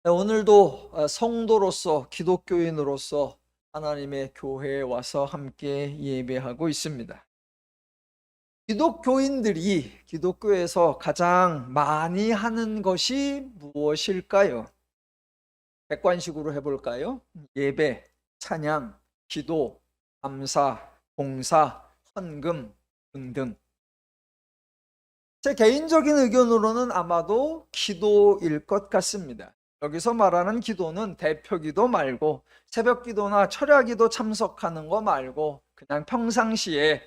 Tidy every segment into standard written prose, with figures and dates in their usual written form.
네, 오늘도 성도로서 기독교인으로서 하나님의 교회에 와서 함께 예배하고 있습니다. 기독교인들이 기독교에서 가장 많이 하는 것이 무엇일까요? 객관식으로 해볼까요? 예배, 찬양, 기도, 감사, 봉사, 헌금 등등. 제 개인적인 의견으로는 아마도 기도일 것 같습니다. 여기서 말하는 기도는 대표 기도 말고 새벽 기도나 철야 기도 참석하는 거 말고 그냥 평상시에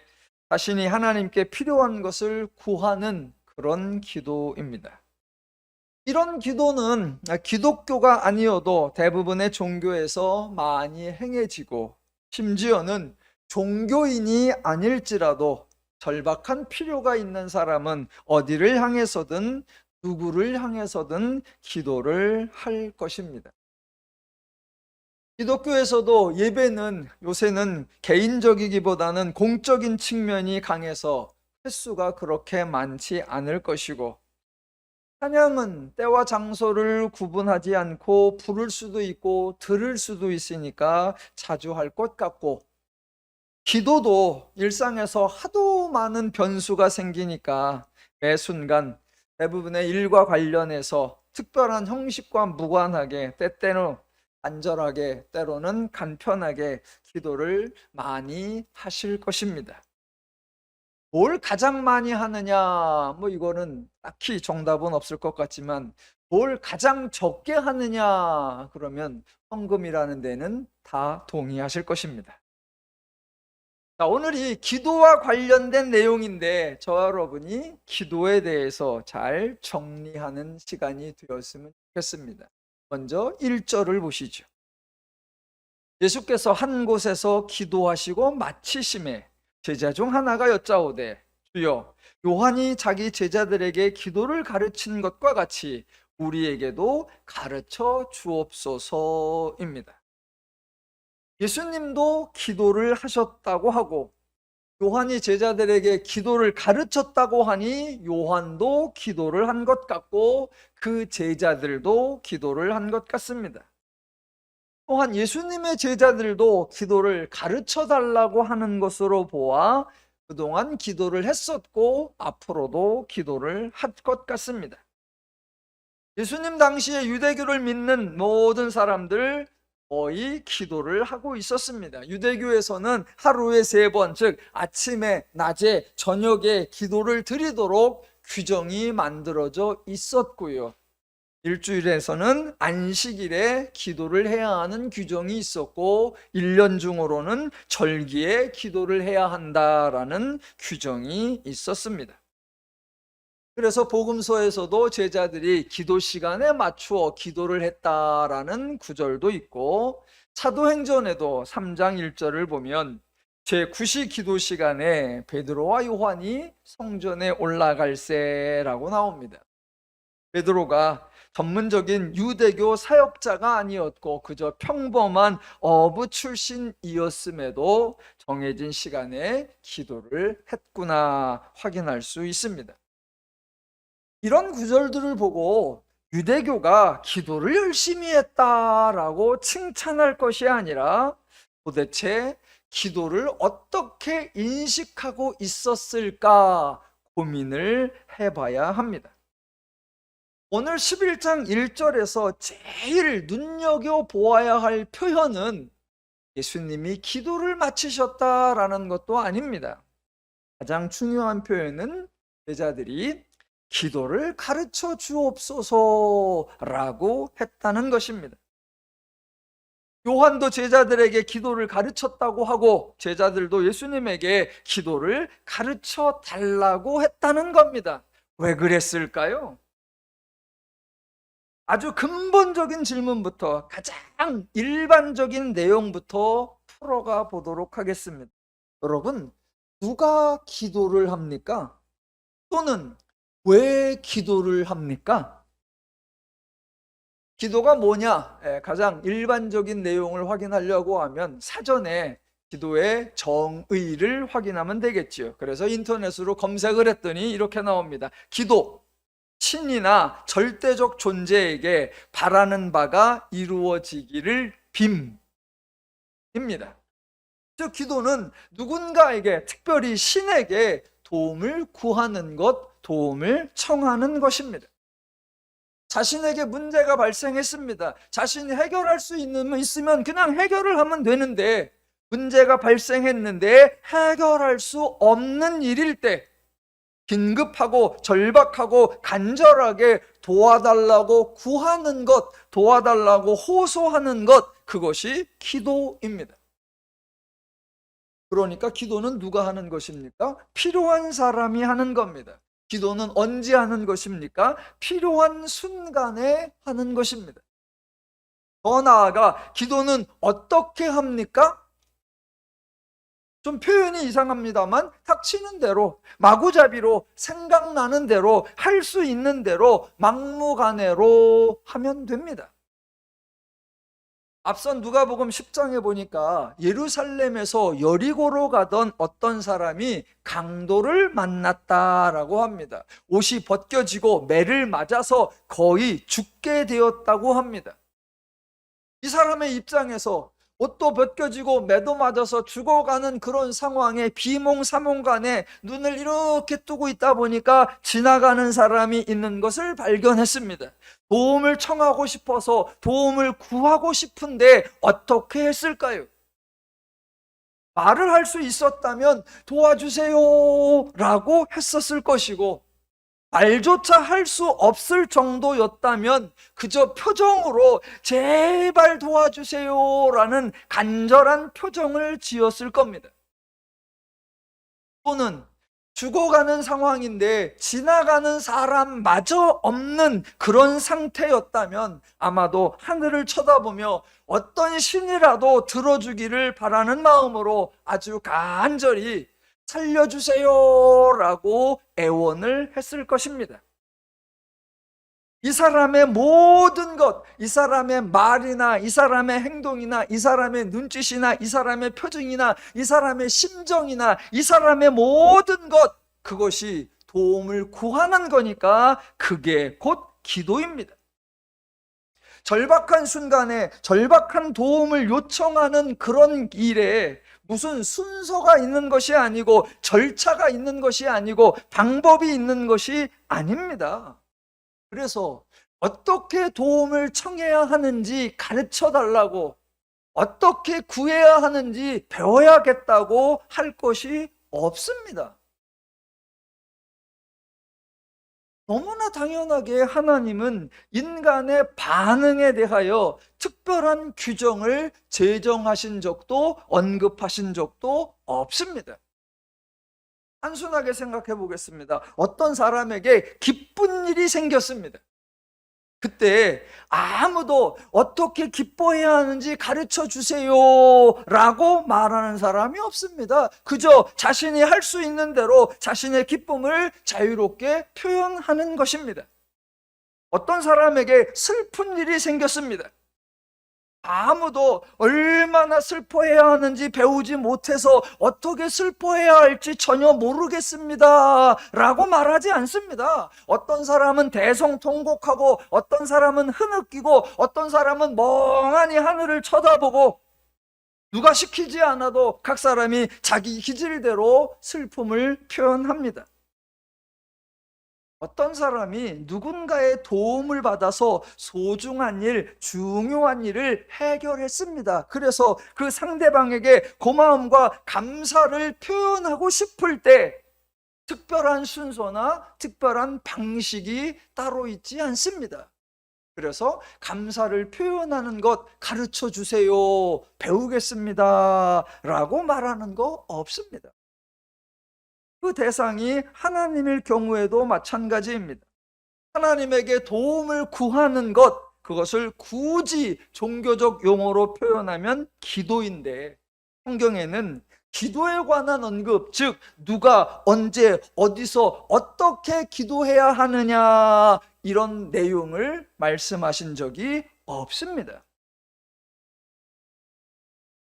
자신이 하나님께 필요한 것을 구하는 그런 기도입니다. 이런 기도는 기독교가 아니어도 대부분의 종교에서 많이 행해지고 심지어는 종교인이 아닐지라도 절박한 필요가 있는 사람은 어디를 향해서든 누구를 향해서든 기도를 할 것입니다. 기독교에서도 예배는 요새는 개인적이기보다는 공적인 측면이 강해서 횟수가 그렇게 많지 않을 것이고, 찬양은 때와 장소를 구분하지 않고 부를 수도 있고 들을 수도 있으니까 자주 할 것 같고, 기도도 일상에서 하도 많은 변수가 생기니까 매 순간 대부분의 일과 관련해서 특별한 형식과 무관하게 때때로 간절하게 때로는 간편하게 기도를 많이 하실 것입니다. 뭘 가장 많이 하느냐, 이거는 딱히 정답은 없을 것 같지만 뭘 가장 적게 하느냐, 그러면 헌금이라는 데는 다 동의하실 것입니다. 자, 오늘이 기도와 관련된 내용인데 저와 여러분이 기도에 대해서 잘 정리하는 시간이 되었으면 좋겠습니다. 먼저 1절을 보시죠. 예수께서 한 곳에서 기도하시고 마치심에 제자 중 하나가 여짜오되, 주여, 요한이 자기 제자들에게 기도를 가르친 것과 같이 우리에게도 가르쳐 주옵소서입니다. 예수님도 기도를 하셨다고 하고 요한이 제자들에게 기도를 가르쳤다고 하니 요한도 기도를 한 것 같고 그 제자들도 기도를 한 것 같습니다. 또한 예수님의 제자들도 기도를 가르쳐 달라고 하는 것으로 보아 그동안 기도를 했었고 앞으로도 기도를 할 것 같습니다. 예수님 당시에 유대교를 믿는 모든 사람들 거의 기도를 하고 있었습니다. 유대교에서는 하루에 3번, 즉 아침에, 낮에, 저녁에 기도를 드리도록 규정이 만들어져 있었고요. 일주일에서는 안식일에 기도를 해야 하는 규정이 있었고 1년 중으로는 절기에 기도를 해야 한다라는 규정이 있었습니다. 그래서 복음서에서도 제자들이 기도 시간에 맞추어 기도를 했다라는 구절도 있고, 사도행전에도 3장 1절을 보면 제9시 기도 시간에 베드로와 요한이 성전에 올라갈세라고 나옵니다. 베드로가 전문적인 유대교 사역자가 아니었고 그저 평범한 어부 출신이었음에도 정해진 시간에 기도를 했구나 확인할 수 있습니다. 이런 구절들을 보고 유대교가 기도를 열심히 했다라고 칭찬할 것이 아니라 도대체 기도를 어떻게 인식하고 있었을까 고민을 해봐야 합니다. 오늘 11장 1절에서 제일 눈여겨보아야 할 표현은 예수님이 기도를 마치셨다라는 것도 아닙니다. 가장 중요한 표현은 제자들이 기도를 가르쳐 주옵소서라고 했다는 것입니다. 요한도 제자들에게 기도를 가르쳤다고 하고 제자들도 예수님에게 기도를 가르쳐 달라고 했다는 겁니다. 왜 그랬을까요? 아주 근본적인 질문부터 가장 일반적인 내용부터 풀어가 보도록 하겠습니다. 여러분, 누가 기도를 합니까? 또는 왜 기도를 합니까? 기도가 뭐냐? 가장 일반적인 내용을 확인하려고 하면 사전에 기도의 정의를 확인하면 되겠죠. 그래서 인터넷으로 검색을 했더니 이렇게 나옵니다. 기도, 신이나 절대적 존재에게 바라는 바가 이루어지기를 빕니다. 즉 기도는 누군가에게, 특별히 신에게 도움을 구하는 것, 도움을 청하는 것입니다. 자신에게 문제가 발생했습니다. 자신이 해결할 수 있으면 그냥 해결을 하면 되는데, 문제가 발생했는데 해결할 수 없는 일일 때 긴급하고 절박하고 간절하게 도와달라고 구하는 것, 도와달라고 호소하는 것, 그것이 기도입니다. 그러니까 기도는 누가 하는 것입니까? 필요한 사람이 하는 겁니다. 기도는 언제 하는 것입니까? 필요한 순간에 하는 것입니다. 더 나아가 기도는 어떻게 합니까? 좀 표현이 이상합니다만 닥치는 대로, 마구잡이로, 생각나는 대로, 할 수 있는 대로, 막무가내로 하면 됩니다. 앞선 누가복음 10장에 보니까 예루살렘에서 여리고로 가던 어떤 사람이 강도를 만났다라고 합니다. 옷이 벗겨지고 매를 맞아서 거의 죽게 되었다고 합니다. 이 사람의 입장에서 옷도 벗겨지고 매도 맞아서 죽어가는 그런 상황에 비몽사몽간에 눈을 이렇게 뜨고 있다 보니까 지나가는 사람이 있는 것을 발견했습니다. 도움을 청하고 싶어서 도움을 구하고 싶은데 어떻게 했을까요? 말을 할 수 있었다면 도와주세요 라고 했었을 것이고, 말조차 할 수 없을 정도였다면 그저 표정으로 제발 도와주세요 라는 간절한 표정을 지었을 겁니다. 또는 죽어가는 상황인데 지나가는 사람마저 없는 그런 상태였다면 아마도 하늘을 쳐다보며 어떤 신이라도 들어주기를 바라는 마음으로 아주 간절히 살려주세요 라고 애원을 했을 것입니다. 이 사람의 모든 것, 이 사람의 말이나 이 사람의 행동이나 이 사람의 눈짓이나 이 사람의 표정이나 이 사람의 심정이나 이 사람의 모든 것, 그것이 도움을 구하는 거니까 그게 곧 기도입니다. 절박한 순간에 절박한 도움을 요청하는 그런 일에 무슨 순서가 있는 것이 아니고 절차가 있는 것이 아니고 방법이 있는 것이 아닙니다. 그래서 어떻게 도움을 청해야 하는지 가르쳐 달라고, 어떻게 구해야 하는지 배워야겠다고 할 것이 없습니다. 너무나 당연하게 하나님은 인간의 반응에 대하여 특별한 규정을 제정하신 적도 언급하신 적도 없습니다. 단순하게 생각해 보겠습니다. 어떤 사람에게 기쁜 일이 생겼습니다. 그때 아무도 어떻게 기뻐해야 하는지 가르쳐 주세요 라고 말하는 사람이 없습니다. 그저 자신이 할 수 있는 대로 자신의 기쁨을 자유롭게 표현하는 것입니다. 어떤 사람에게 슬픈 일이 생겼습니다. 아무도 얼마나 슬퍼해야 하는지 배우지 못해서 어떻게 슬퍼해야 할지 전혀 모르겠습니다 라고 말하지 않습니다. 어떤 사람은 대성통곡하고 어떤 사람은 흐느끼고 어떤 사람은 멍하니 하늘을 쳐다보고 누가 시키지 않아도 각 사람이 자기 기질대로 슬픔을 표현합니다. 어떤 사람이 누군가의 도움을 받아서 소중한 일, 중요한 일을 해결했습니다. 그래서 그 상대방에게 고마움과 감사를 표현하고 싶을 때 특별한 순서나 특별한 방식이 따로 있지 않습니다. 그래서 감사를 표현하는 것 가르쳐 주세요, 배우겠습니다 라고 말하는 거 없습니다. 그 대상이 하나님일 경우에도 마찬가지입니다. 하나님에게 도움을 구하는 것, 그것을 굳이 종교적 용어로 표현하면 기도인데, 성경에는 기도에 관한 언급, 즉 누가 언제 어디서 어떻게 기도해야 하느냐 이런 내용을 말씀하신 적이 없습니다.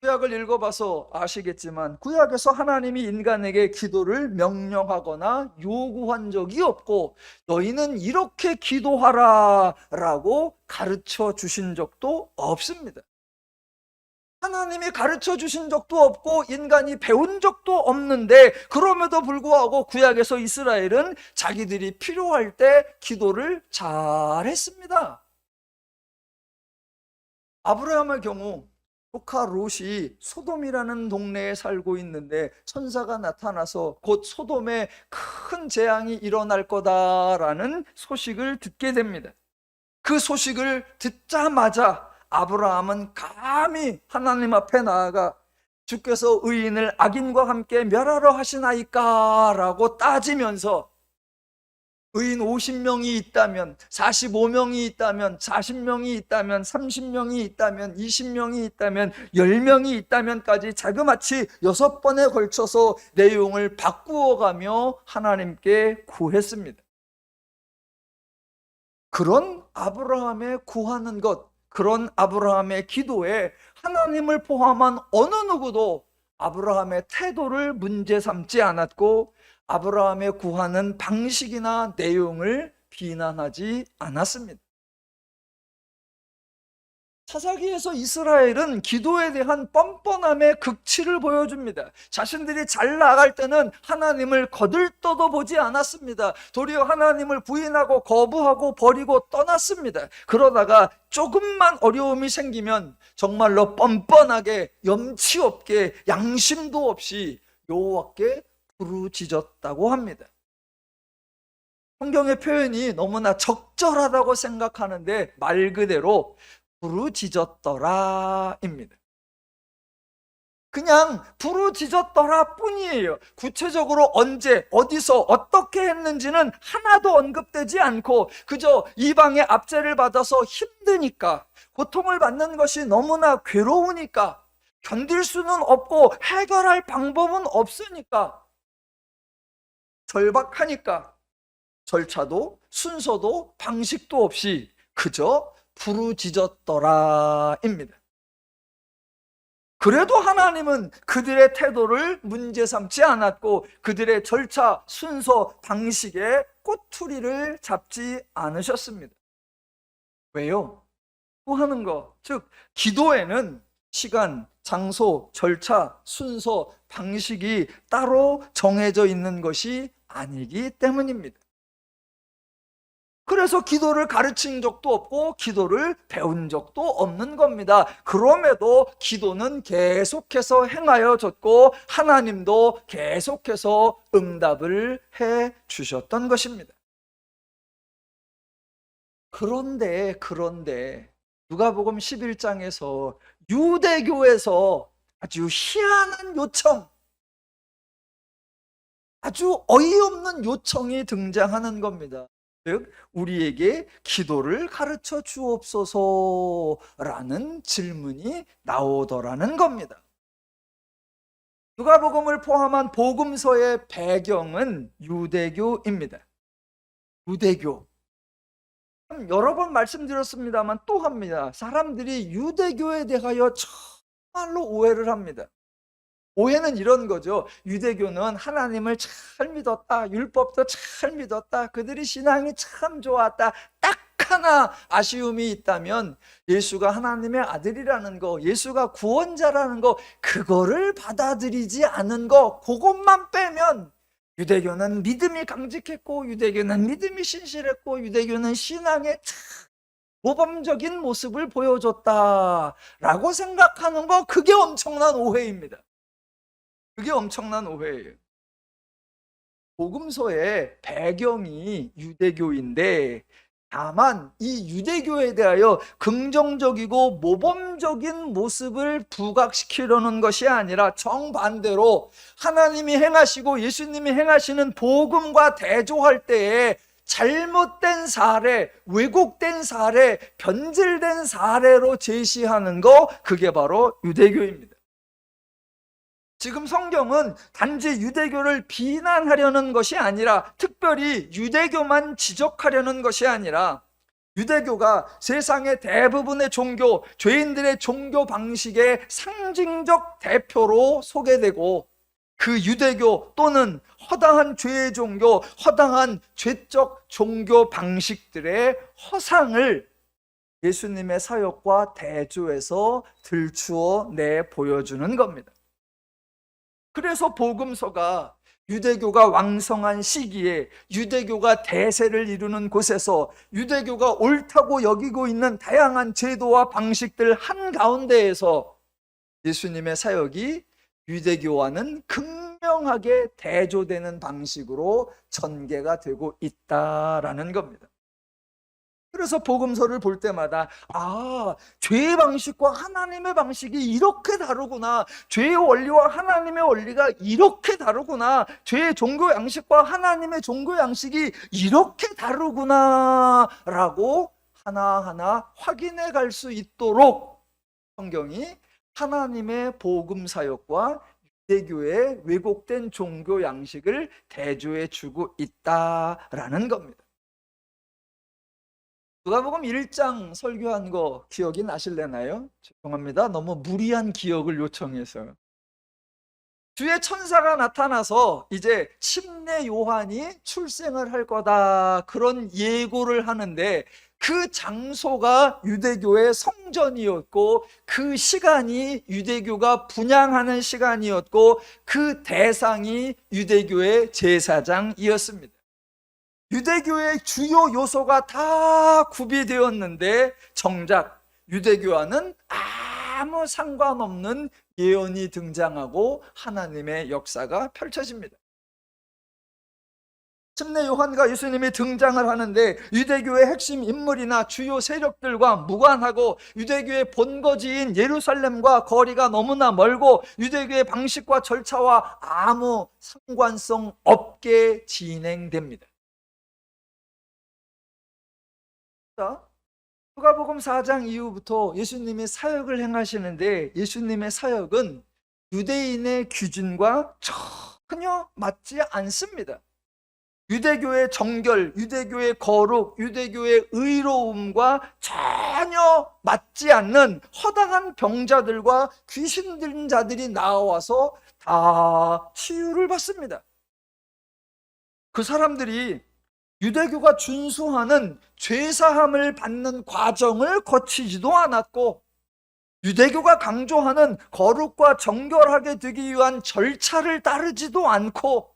구약을 읽어봐서 아시겠지만 구약에서 하나님이 인간에게 기도를 명령하거나 요구한 적이 없고 너희는 이렇게 기도하라 라고 가르쳐 주신 적도 없습니다. 하나님이 가르쳐 주신 적도 없고 인간이 배운 적도 없는데 그럼에도 불구하고 구약에서 이스라엘은 자기들이 필요할 때 기도를 잘했습니다. 아브라함의 경우 조카 롯이 소돔이라는 동네에 살고 있는데 천사가 나타나서 곧 소돔에 큰 재앙이 일어날 거다라는 소식을 듣게 됩니다. 그 소식을 듣자마자 아브라함은 감히 하나님 앞에 나아가 주께서 의인을 악인과 함께 멸하러 하시나이까 라고 따지면서 의인 50명이 있다면, 45명이 있다면, 40명이 있다면, 30명이 있다면, 20명이 있다면, 10명이 있다면까지 자그마치 6번에 걸쳐서 내용을 바꾸어가며 하나님께 구했습니다. 그런 아브라함의 구하는 것, 그런 아브라함의 기도에 하나님을 포함한 어느 누구도 아브라함의 태도를 문제 삼지 않았고 아브라함의 구하는 방식이나 내용을 비난하지 않았습니다. 사사기에서 이스라엘은 기도에 대한 뻔뻔함의 극치를 보여줍니다. 자신들이 잘 나갈 때는 하나님을 거들떠도 보지 않았습니다. 도리어 하나님을 부인하고 거부하고 버리고 떠났습니다. 그러다가 조금만 어려움이 생기면 정말로 뻔뻔하게 염치 없게 양심도 없이 여호와께 부르짖었다고 합니다. 성경의 표현이 너무나 적절하다고 생각하는데 말 그대로 부르짖었더라입니다. 그냥 부르짖었더라 뿐이에요. 구체적으로 언제, 어디서, 어떻게 했는지는 하나도 언급되지 않고 그저 이방의 압제를 받아서 힘드니까, 고통을 받는 것이 너무나 괴로우니까, 견딜 수는 없고 해결할 방법은 없으니까, 절박하니까 절차도 순서도 방식도 없이 그저 부르짖었더라입니다. 그래도 하나님은 그들의 태도를 문제 삼지 않았고 그들의 절차, 순서, 방식에 꼬투리를 잡지 않으셨습니다. 왜요? 구하는 것, 즉 기도에는 시간, 장소, 절차, 순서, 방식이 따로 정해져 있는 것이 아니기 때문입니다. 그래서 기도를 가르친 적도 없고 기도를 배운 적도 없는 겁니다. 그럼에도 기도는 계속해서 행하여졌고 하나님도 계속해서 응답을 해 주셨던 것입니다. 그런데 누가복음 11장에서 유대교에서 아주 희한한 요청, 아주 어이없는 요청이 등장하는 겁니다. 즉 우리에게 기도를 가르쳐 주옵소서라는 질문이 나오더라는 겁니다. 누가복음을 포함한 복음서의 배경은 유대교입니다. 유대교. 여러 번 말씀드렸습니다만 또 합니다. 사람들이 유대교에 대하여 정말로 오해를 합니다. 오해는 이런 거죠. 유대교는 하나님을 잘 믿었다, 율법도 잘 믿었다, 그들이 신앙이 참 좋았다. 딱 하나 아쉬움이 있다면 예수가 하나님의 아들이라는 거, 예수가 구원자라는 거, 그거를 받아들이지 않은 거, 그것만 빼면 유대교는 믿음이 강직했고 유대교는 믿음이 신실했고 유대교는 신앙의 참 모범적인 모습을 보여줬다라고 생각하는 거, 그게 엄청난 오해입니다. 그게 엄청난 오해예요. 복음서의 배경이 유대교인데 다만 이 유대교에 대하여 긍정적이고 모범적인 모습을 부각시키려는 것이 아니라 정반대로 하나님이 행하시고 예수님이 행하시는 복음과 대조할 때에 잘못된 사례, 왜곡된 사례, 변질된 사례로 제시하는 거, 그게 바로 유대교입니다. 지금 성경은 단지 유대교를 비난하려는 것이 아니라 특별히 유대교만 지적하려는 것이 아니라 유대교가 세상의 대부분의 종교, 죄인들의 종교 방식의 상징적 대표로 소개되고, 그 유대교 또는 허다한 죄의 종교, 허다한 죄적 종교 방식들의 허상을 예수님의 사역과 대조해서 들추어 내 보여주는 겁니다. 그래서 복음서가 유대교가 왕성한 시기에, 유대교가 대세를 이루는 곳에서, 유대교가 옳다고 여기고 있는 다양한 제도와 방식들 한가운데에서 예수님의 사역이 유대교와는 극명하게 대조되는 방식으로 전개가 되고 있다라는 겁니다. 그래서 복음서를 볼 때마다 죄의 방식과 하나님의 방식이 이렇게 다르구나, 죄의 원리와 하나님의 원리가 이렇게 다르구나, 죄의 종교 양식과 하나님의 종교 양식이 이렇게 다르구나 라고 하나하나 확인해 갈 수 있도록 성경이 하나님의 복음 사역과 유대교의 왜곡된 종교 양식을 대조해 주고 있다라는 겁니다. 누가복음 1장 설교한 거 기억이 나실래나요? 죄송합니다. 너무 무리한 기억을 요청해서. 주의 천사가 나타나서 이제 침례 요한이 출생을 할 거다, 그런 예고를 하는데, 그 장소가 유대교의 성전이었고, 그 시간이 유대교가 분향하는 시간이었고, 그 대상이 유대교의 제사장이었습니다. 유대교의 주요 요소가 다 구비되었는데 정작 유대교와는 아무 상관없는 예언이 등장하고 하나님의 역사가 펼쳐집니다. 침례 요한과 예수님이 등장을 하는데 유대교의 핵심 인물이나 주요 세력들과 무관하고, 유대교의 본거지인 예루살렘과 거리가 너무나 멀고, 유대교의 방식과 절차와 아무 상관성 없게 진행됩니다. 누가복음 4장 이후부터 예수님이 사역을 행하시는데, 예수님의 사역은 유대인의 기준과 전혀 맞지 않습니다. 유대교의 정결, 유대교의 거룩, 유대교의 의로움과 전혀 맞지 않는 허당한 병자들과 귀신 들린 자들이 나와서 다 치유를 받습니다. 그 사람들이 유대교가 준수하는 죄사함을 받는 과정을 거치지도 않았고, 유대교가 강조하는 거룩과 정결하게 되기 위한 절차를 따르지도 않고,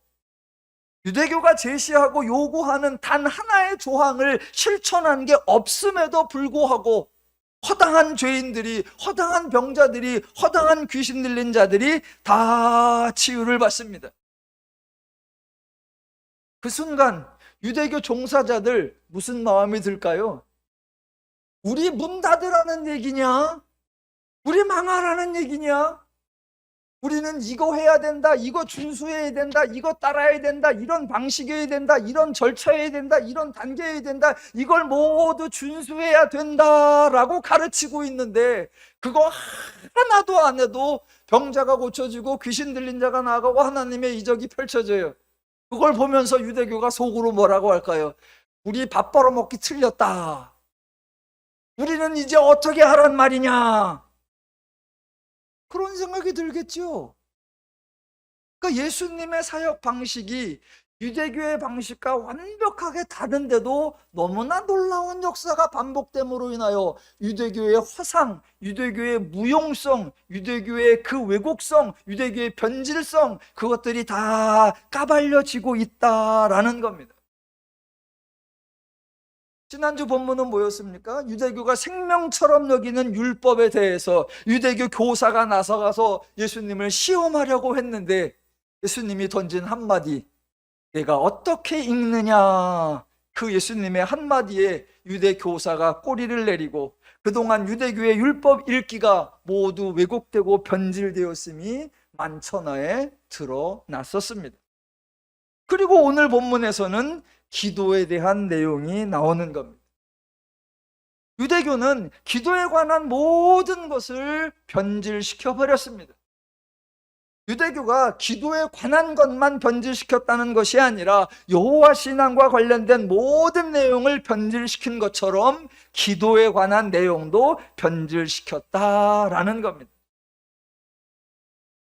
유대교가 제시하고 요구하는 단 하나의 조항을 실천한 게 없음에도 불구하고 허당한 죄인들이, 허당한 병자들이, 허당한 귀신 들린 자들이 다 치유를 받습니다. 그 순간 유대교 종사자들 무슨 마음이 들까요? 우리 문 닫으라는 얘기냐? 우리 망하라는 얘기냐? 우리는 이거 해야 된다, 이거 준수해야 된다, 이거 따라야 된다, 이런 방식이어야 된다, 이런 절차여야 된다, 이런 단계여야 된다, 이걸 모두 준수해야 된다라고 가르치고 있는데, 그거 하나도 안 해도 병자가 고쳐지고 귀신 들린 자가 나가고 하나님의 이적이 펼쳐져요. 그걸 보면서 유대교가 속으로 뭐라고 할까요? 우리 밥 벌어먹기 틀렸다. 우리는 이제 어떻게 하란 말이냐? 그런 생각이 들겠죠. 그러니까 예수님의 사역 방식이 유대교의 방식과 완벽하게 다른데도 너무나 놀라운 역사가 반복됨으로 인하여 유대교의 허상, 유대교의 무용성, 유대교의 그 왜곡성, 유대교의 변질성, 그것들이 다 까발려지고 있다라는 겁니다. 지난주 본문은 뭐였습니까? 유대교가 생명처럼 여기는 율법에 대해서 유대교 교사가 나서가서 예수님을 시험하려고 했는데, 예수님이 던진 한마디, 내가 어떻게 읽느냐, 그 예수님의 한마디에 유대 교사가 꼬리를 내리고 그동안 유대교의 율법 읽기가 모두 왜곡되고 변질되었음이 만천하에 드러났었습니다. 그리고 오늘 본문에서는 기도에 대한 내용이 나오는 겁니다. 유대교는 기도에 관한 모든 것을 변질시켜 버렸습니다. 유대교가 기도에 관한 것만 변질시켰다는 것이 아니라 여호와 신앙과 관련된 모든 내용을 변질시킨 것처럼 기도에 관한 내용도 변질시켰다라는 겁니다.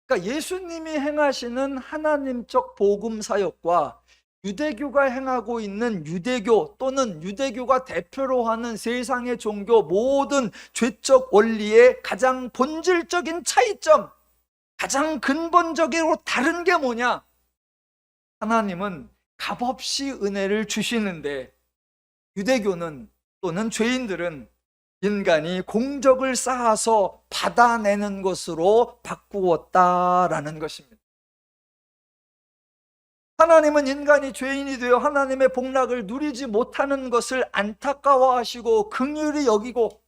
그러니까 예수님이 행하시는 하나님적 복음 사역과 유대교가 행하고 있는 유대교 또는 유대교가 대표로 하는 세상의 종교 모든 죄적 원리의 가장 본질적인 차이점, 가장 근본적으로 다른 게 뭐냐? 하나님은 값없이 은혜를 주시는데 유대교는 또는 죄인들은 인간이 공적을 쌓아서 받아내는 것으로 바꾸었다라는 것입니다. 하나님은 인간이 죄인이 되어 하나님의 복락을 누리지 못하는 것을 안타까워하시고 긍휼히 여기고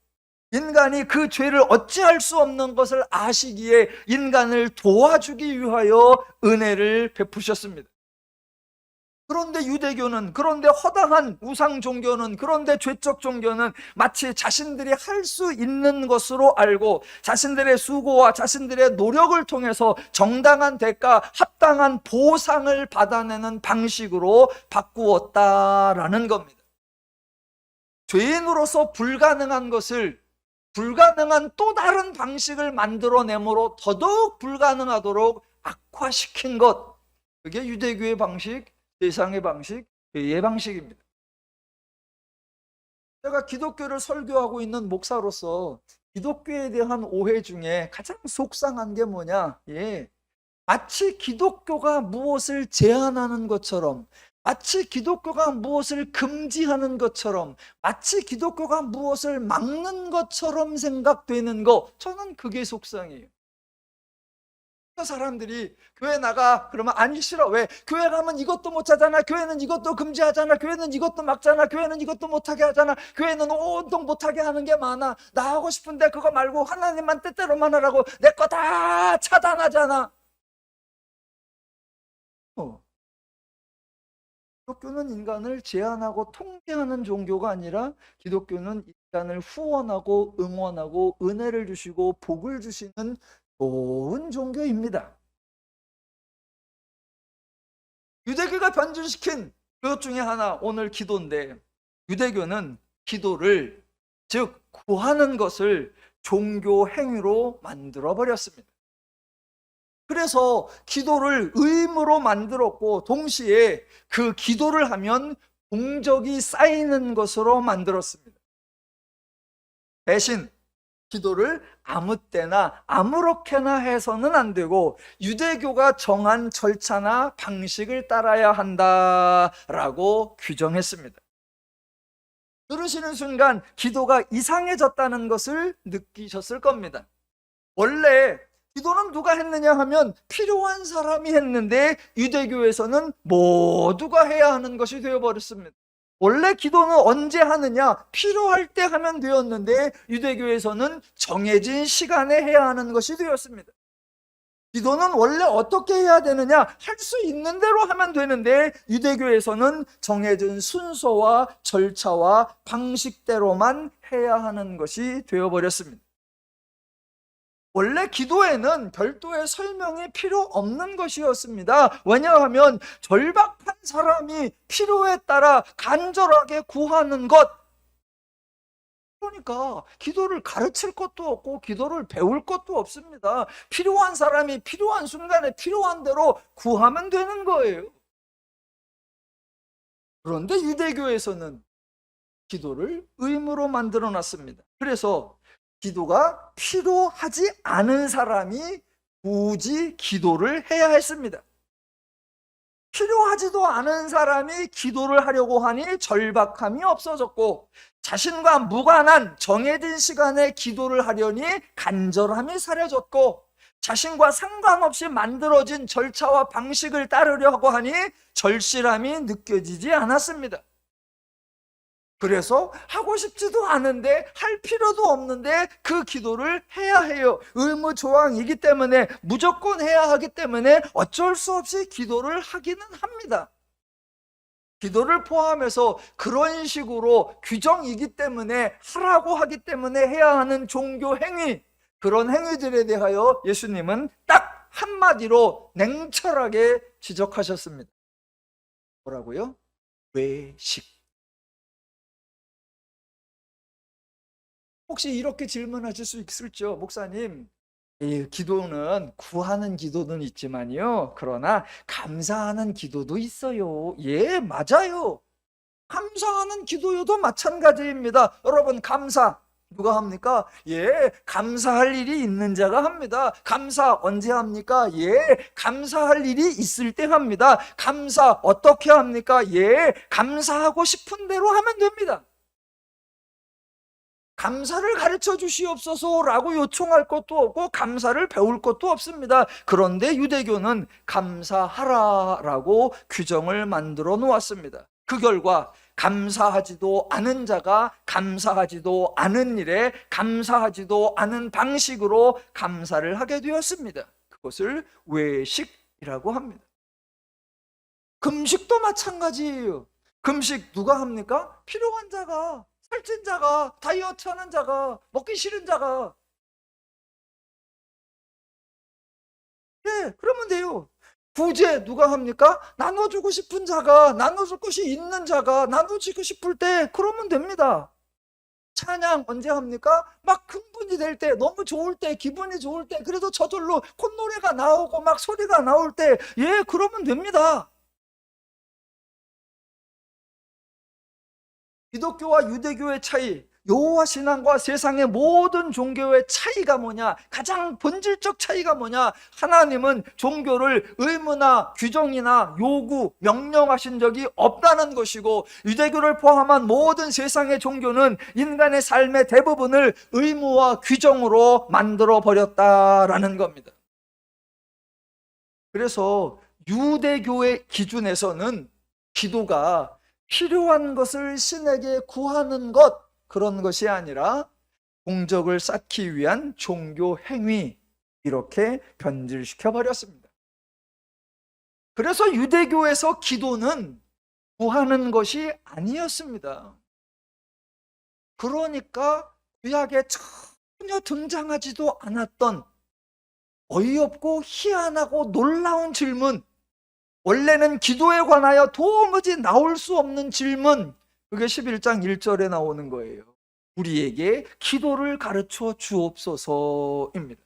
인간이 그 죄를 어찌할 수 없는 것을 아시기에 인간을 도와주기 위하여 은혜를 베푸셨습니다. 그런데 유대교는, 그런데 허당한 우상 종교는, 그런데 죄적 종교는 마치 자신들이 할 수 있는 것으로 알고 자신들의 수고와 자신들의 노력을 통해서 정당한 대가, 합당한 보상을 받아내는 방식으로 바꾸었다라는 겁니다. 죄인으로서 불가능한 것을 불가능한 또 다른 방식을 만들어내므로 더더욱 불가능하도록 악화시킨 것, 그게 유대교의 방식, 세상의 방식, 죄의 방식입니다. 제가 기독교를 설교하고 있는 목사로서 기독교에 대한 오해 중에 가장 속상한 게 뭐냐? 마치 기독교가 무엇을 제한하는 것처럼, 마치 기독교가 무엇을 금지하는 것처럼, 마치 기독교가 무엇을 막는 것처럼 생각되는 거, 저는 그게 속상해요. 사람들이 교회 나가 그러면 아니 싫어. 왜? 교회 가면 이것도 못하잖아. 교회는 이것도 금지하잖아. 교회는 이것도 막잖아. 교회는 이것도 못하게 하잖아. 교회는 온통 못하게 하는 게 많아. 나 하고 싶은데 그거 말고 하나님만 뜻대로만 하라고 내 거 다 차단하잖아. 기독교는 인간을 제한하고 통제하는 종교가 아니라 기독교는 인간을 후원하고 응원하고 은혜를 주시고 복을 주시는 좋은 종교입니다. 유대교가 변질시킨 것 중에 하나 오늘 기도인데, 유대교는 기도를, 즉 구하는 것을 종교 행위로 만들어 버렸습니다. 그래서 기도를 의무로 만들었고 동시에 그 기도를 하면 공적이 쌓이는 것으로 만들었습니다. 대신 기도를 아무 때나 아무렇게나 해서는 안 되고 유대교가 정한 절차나 방식을 따라야 한다라고 규정했습니다. 들으시는 순간 기도가 이상해졌다는 것을 느끼셨을 겁니다. 원래 기도는 누가 했느냐 하면 필요한 사람이 했는데 유대교에서는 모두가 해야 하는 것이 되어버렸습니다. 원래 기도는 언제 하느냐? 필요할 때 하면 되었는데 유대교에서는 정해진 시간에 해야 하는 것이 되었습니다. 기도는 원래 어떻게 해야 되느냐? 할 수 있는 대로 하면 되는데 유대교에서는 정해진 순서와 절차와 방식대로만 해야 하는 것이 되어버렸습니다. 원래 기도에는 별도의 설명이 필요 없는 것이었습니다. 왜냐하면 절박한 사람이 필요에 따라 간절하게 구하는 것, 그러니까 기도를 가르칠 것도 없고 기도를 배울 것도 없습니다. 필요한 사람이 필요한 순간에 필요한 대로 구하면 되는 거예요. 그런데 유대교에서는 기도를 의무로 만들어 놨습니다. 그래서 기도가 필요하지 않은 사람이 굳이 기도를 해야 했습니다. 필요하지도 않은 사람이 기도를 하려고 하니 절박함이 없어졌고 자신과 무관한 정해진 시간에 기도를 하려니 간절함이 사라졌고 자신과 상관없이 만들어진 절차와 방식을 따르려고 하니 절실함이 느껴지지 않았습니다. 그래서 하고 싶지도 않은데 할 필요도 없는데 그 기도를 해야 해요. 의무 조항이기 때문에 무조건 해야 하기 때문에 어쩔 수 없이 기도를 하기는 합니다. 기도를 포함해서 그런 식으로 규정이기 때문에 하라고 하기 때문에 해야 하는 종교 행위, 그런 행위들에 대하여 예수님은 딱 한마디로 냉철하게 지적하셨습니다. 뭐라고요? 외식. 혹시 이렇게 질문하실 수 있을죠? 목사님, 이 기도는 구하는 기도는 있지만요, 그러나 감사하는 기도도 있어요. 예, 맞아요. 감사하는 기도여도 마찬가지입니다. 여러분, 감사 누가 합니까? 예, 감사할 일이 있는 자가 합니다. 감사 언제 합니까? 예, 감사할 일이 있을 때 합니다. 감사 어떻게 합니까? 예, 감사하고 싶은 대로 하면 됩니다. 감사를 가르쳐 주시옵소서라고 요청할 것도 없고 감사를 배울 것도 없습니다. 그런데 유대교는 감사하라라고 규정을 만들어 놓았습니다. 그 결과 감사하지도 않은 자가 감사하지도 않은 일에 감사하지도 않은 방식으로 감사를 하게 되었습니다. 그것을 외식이라고 합니다. 금식도 마찬가지예요. 금식 누가 합니까? 필요한 자가, 살찐 자가, 다이어트 하는 자가, 먹기 싫은 자가. 예, 그러면 돼요. 구제 누가 합니까? 나눠주고 싶은 자가, 나눠줄 것이 있는 자가 나눠주고 싶을 때 그러면 됩니다. 찬양 언제 합니까? 막 흥분이 될 때, 너무 좋을 때, 기분이 좋을 때, 그래도 저절로 콧노래가 나오고 막 소리가 나올 때, 예, 그러면 됩니다. 기독교와 유대교의 차이, 여호와 신앙과 세상의 모든 종교의 차이가 뭐냐? 가장 본질적 차이가 뭐냐? 하나님은 종교를 의무나 규정이나 요구, 명령하신 적이 없다는 것이고, 유대교를 포함한 모든 세상의 종교는 인간의 삶의 대부분을 의무와 규정으로 만들어 버렸다라는 겁니다. 그래서 유대교의 기준에서는 기도가 필요한 것을 신에게 구하는 것, 그런 것이 아니라 공적을 쌓기 위한 종교 행위, 이렇게 변질시켜 버렸습니다. 그래서 유대교에서 기도는 구하는 것이 아니었습니다. 그러니까 구약에 전혀 등장하지도 않았던 어이없고 희한하고 놀라운 질문, 원래는 기도에 관하여 도무지 나올 수 없는 질문, 그게 11장 1절에 나오는 거예요. 우리에게 기도를 가르쳐 주옵소서입니다.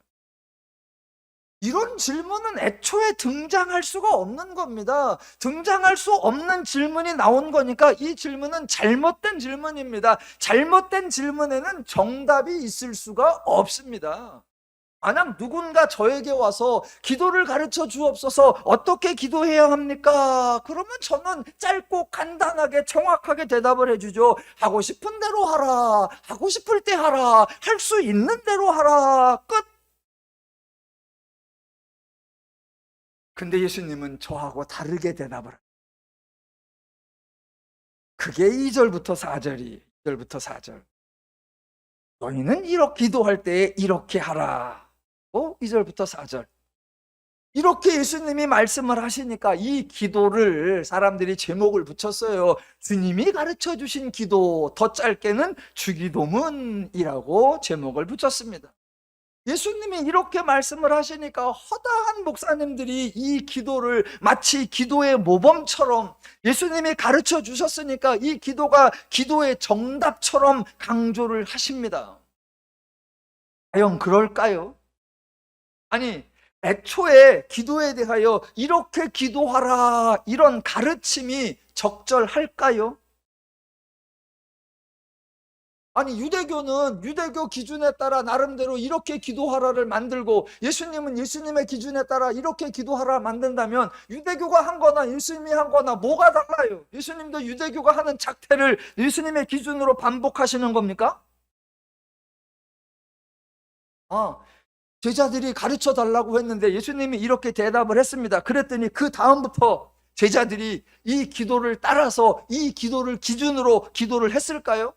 이런 질문은 애초에 등장할 수가 없는 겁니다. 등장할 수 없는 질문이 나온 거니까 이 질문은 잘못된 질문입니다. 잘못된 질문에는 정답이 있을 수가 없습니다. 만약 누군가 저에게 와서 기도를 가르쳐 주옵소서, 어떻게 기도해야 합니까? 그러면 저는 짧고 간단하게 정확하게 대답을 해주죠. 하고 싶은 대로 하라, 하고 싶을 때 하라, 할 수 있는 대로 하라, 끝. 근데 예수님은 저하고 다르게 대답을 합니다. 그게 2절부터 4절이에요. 2절부터 4절. 너희는 이렇게 기도할 때 이렇게 하라. 2절부터 4절. 이렇게 예수님이 말씀을 하시니까 이 기도를 사람들이 제목을 붙였어요. 주님이 가르쳐 주신 기도, 더 짧게는 주기도문이라고 제목을 붙였습니다. 예수님이 이렇게 말씀을 하시니까 허다한 목사님들이 이 기도를 마치 기도의 모범처럼, 예수님이 가르쳐 주셨으니까 이 기도가 기도의 정답처럼 강조를 하십니다. 과연 그럴까요? 아니, 애초에 기도에 대하여 이렇게 기도하라, 이런 가르침이 적절할까요? 아니, 유대교는 유대교 기준에 따라 나름대로 이렇게 기도하라를 만들고, 예수님은 예수님의 기준에 따라 이렇게 기도하라 만든다면 유대교가 한 거나 예수님이 한 거나 뭐가 달라요? 예수님도 유대교가 하는 작태를 예수님의 기준으로 반복하시는 겁니까? 제자들이 가르쳐 달라고 했는데 예수님이 이렇게 대답을 했습니다. 그랬더니 그 다음부터 제자들이 이 기도를 따라서 이 기도를 기준으로 기도를 했을까요?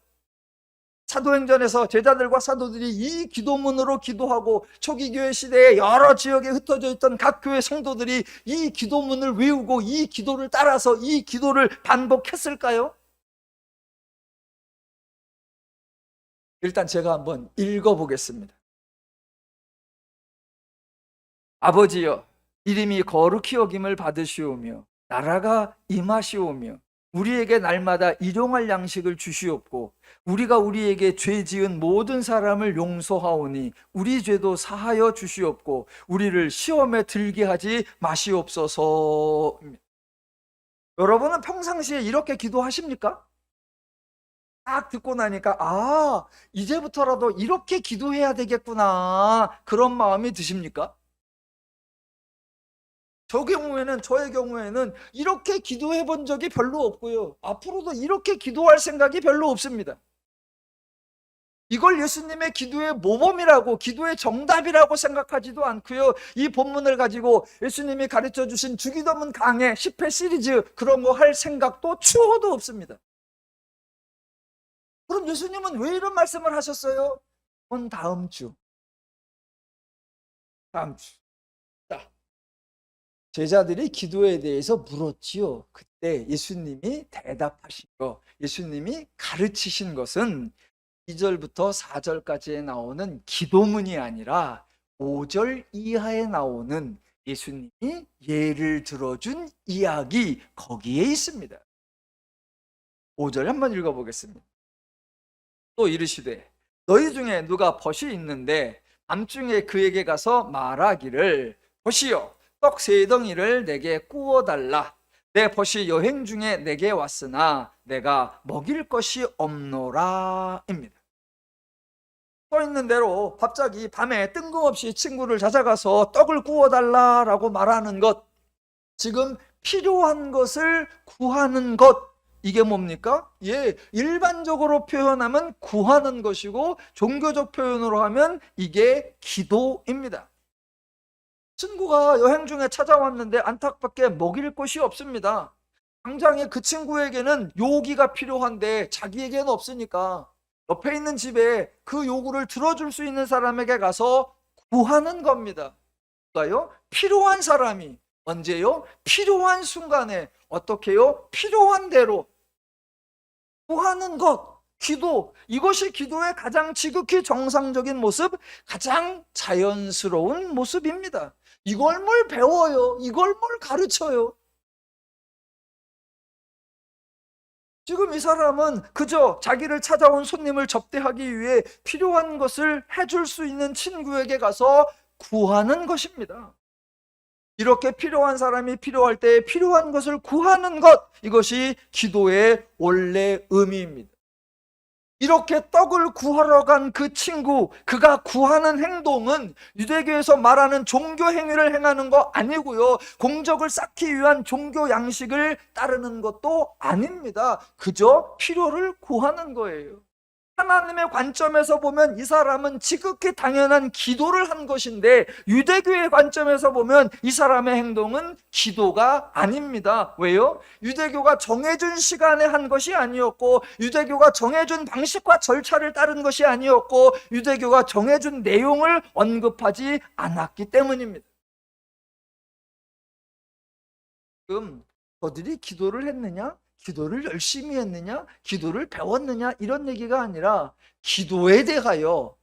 사도행전에서 제자들과 사도들이 이 기도문으로 기도하고, 초기 교회 시대에 여러 지역에 흩어져 있던 각 교회 성도들이 이 기도문을 외우고 이 기도를 따라서 이 기도를 반복했을까요? 일단 제가 한번 읽어보겠습니다. 아버지여, 이름이 거룩히 여김을 받으시오며 나라가 임하시오며 우리에게 날마다 일용할 양식을 주시옵고 우리가 우리에게 죄 지은 모든 사람을 용서하오니 우리 죄도 사하여 주시옵고 우리를 시험에 들게 하지 마시옵소서. 여러분은 평상시에 이렇게 기도하십니까? 딱 듣고 나니까 이제부터라도 이렇게 기도해야 되겠구나, 그런 마음이 드십니까? 저의 경우에는 이렇게 기도해 본 적이 별로 없고요, 앞으로도 이렇게 기도할 생각이 별로 없습니다. 이걸 예수님의 기도의 모범이라고, 기도의 정답이라고 생각하지도 않고요, 이 본문을 가지고 예수님이 가르쳐 주신 주기도문 강해 10회 시리즈 그런 거 할 생각도 추호도 없습니다. 그럼 예수님은 왜 이런 말씀을 하셨어요? 다음 주 제자들이 기도에 대해서 물었지요. 그때 예수님이 대답하신 거, 예수님이 가르치신 것은 2절부터 4절까지에 나오는 기도문이 아니라 5절 이하에 나오는 예수님이 예를 들어준 이야기, 거기에 있습니다. 5절 한번 읽어보겠습니다. 또 이르시되 너희 중에 누가 벗이 있는데 밤중에 그에게 가서 말하기를 벗이여 떡 3덩이를 내게 구워달라. 내 벗이 여행 중에 내게 왔으나 내가 먹일 것이 없노라 입니다. 써 있는 대로 갑자기 밤에 뜬금없이 친구를 찾아가서 떡을 구워달라라고 말하는 것, 지금 필요한 것을 구하는 것, 이게 뭡니까? 일반적으로 표현하면 구하는 것이고 종교적 표현으로 하면 이게 기도입니다. 친구가 여행 중에 찾아왔는데 안타깝게 먹일 것이 없습니다. 당장에 그 친구에게는 요기가 필요한데 자기에게는 없으니까 옆에 있는 집에 그 요구를 들어줄 수 있는 사람에게 가서 구하는 겁니다. 그러니까요, 필요한 사람이 언제요? 필요한 순간에 어떻게요? 필요한 대로 구하는 것, 기도, 이것이 기도의 가장 지극히 정상적인 모습, 가장 자연스러운 모습입니다. 이걸 뭘 배워요? 이걸 뭘 가르쳐요? 지금 이 사람은 그저 자기를 찾아온 손님을 접대하기 위해 필요한 것을 해줄 수 있는 친구에게 가서 구하는 것입니다. 이렇게 필요한 사람이 필요할 때 필요한 것을 구하는 것, 이것이 기도의 원래 의미입니다. 이렇게 떡을 구하러 간 그 친구, 그가 구하는 행동은 유대교에서 말하는 종교 행위를 행하는 거 아니고요, 공적을 쌓기 위한 종교 양식을 따르는 것도 아닙니다. 그저 필요를 구하는 거예요. 하나님의 관점에서 보면 이 사람은 지극히 당연한 기도를 한 것인데 유대교의 관점에서 보면 이 사람의 행동은 기도가 아닙니다. 왜요? 유대교가 정해준 시간에 한 것이 아니었고, 유대교가 정해준 방식과 절차를 따른 것이 아니었고, 유대교가 정해준 내용을 언급하지 않았기 때문입니다. 지금 저들이 기도를 했느냐? 기도를 열심히 했느냐? 기도를 배웠느냐? 이런 얘기가 아니라 기도에 대하여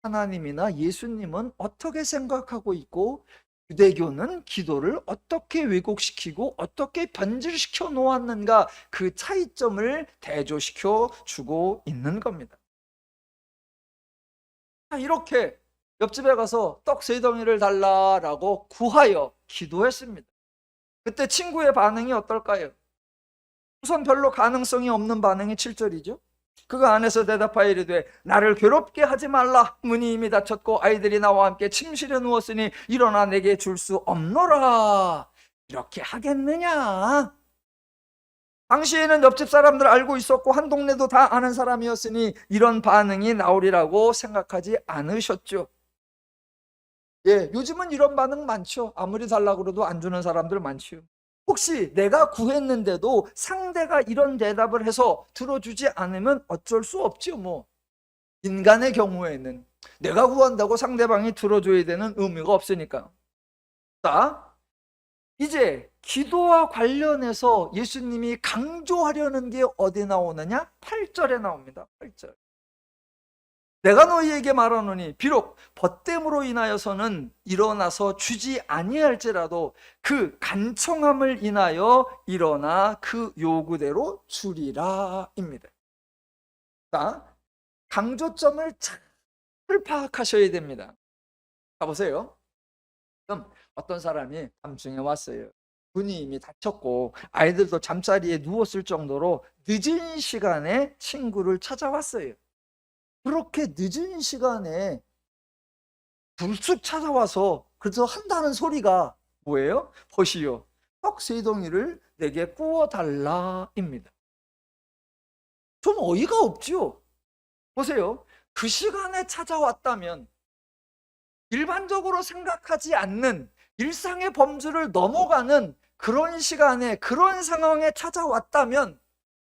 하나님이나 예수님은 어떻게 생각하고 있고 유대교는 기도를 어떻게 왜곡시키고 어떻게 변질시켜 놓았는가, 그 차이점을 대조시켜 주고 있는 겁니다. 이렇게 옆집에 가서 떡 3덩이를 달라라고 구하여 기도했습니다. 그때 친구의 반응이 어떨까요? 우선 별로 가능성이 없는 반응이 7절이죠. 그가 안에서 대답하여 이르되 나를 괴롭게 하지 말라. 문이 이미 닫혔고 아이들이 나와 함께 침실에 누웠으니 일어나 내게 줄 수 없노라. 이렇게 하겠느냐? 당시에는 옆집 사람들 알고 있었고 한 동네도 다 아는 사람이었으니 이런 반응이 나오리라고 생각하지 않으셨죠. 요즘은 이런 반응 많죠. 아무리 달라고 그래도 안 주는 사람들 많죠. 혹시 내가 구했는데도 상대가 이런 대답을 해서 들어주지 않으면 어쩔 수 없죠. 인간의 경우에는 내가 구한다고 상대방이 들어줘야 되는 의무가 없으니까. 자, 이제 기도와 관련해서 예수님이 강조하려는 게 어디 나오느냐? 8절에 나옵니다. 8절. 내가 너희에게 말하노니 비록 벗됨으로 인하여서는 일어나서 주지 아니할지라도 그 간청함을 인하여 일어나 그 요구대로 주리라 입니다. 자, 강조점을 잘 파악하셔야 됩니다. 가보세요. 그럼 어떤 사람이 밤중에 왔어요. 눈이 이미 다쳤고 아이들도 잠자리에 누웠을 정도로 늦은 시간에 친구를 찾아왔어요. 그렇게 늦은 시간에 불쑥 찾아와서 그래서 한다는 소리가 뭐예요? 보시오, 떡 3덩이를 내게 구워달라 입니다. 좀 어이가 없죠? 보세요. 그 시간에 찾아왔다면 일반적으로 생각하지 않는 일상의 범주를 넘어가는 그런 시간에 그런 상황에 찾아왔다면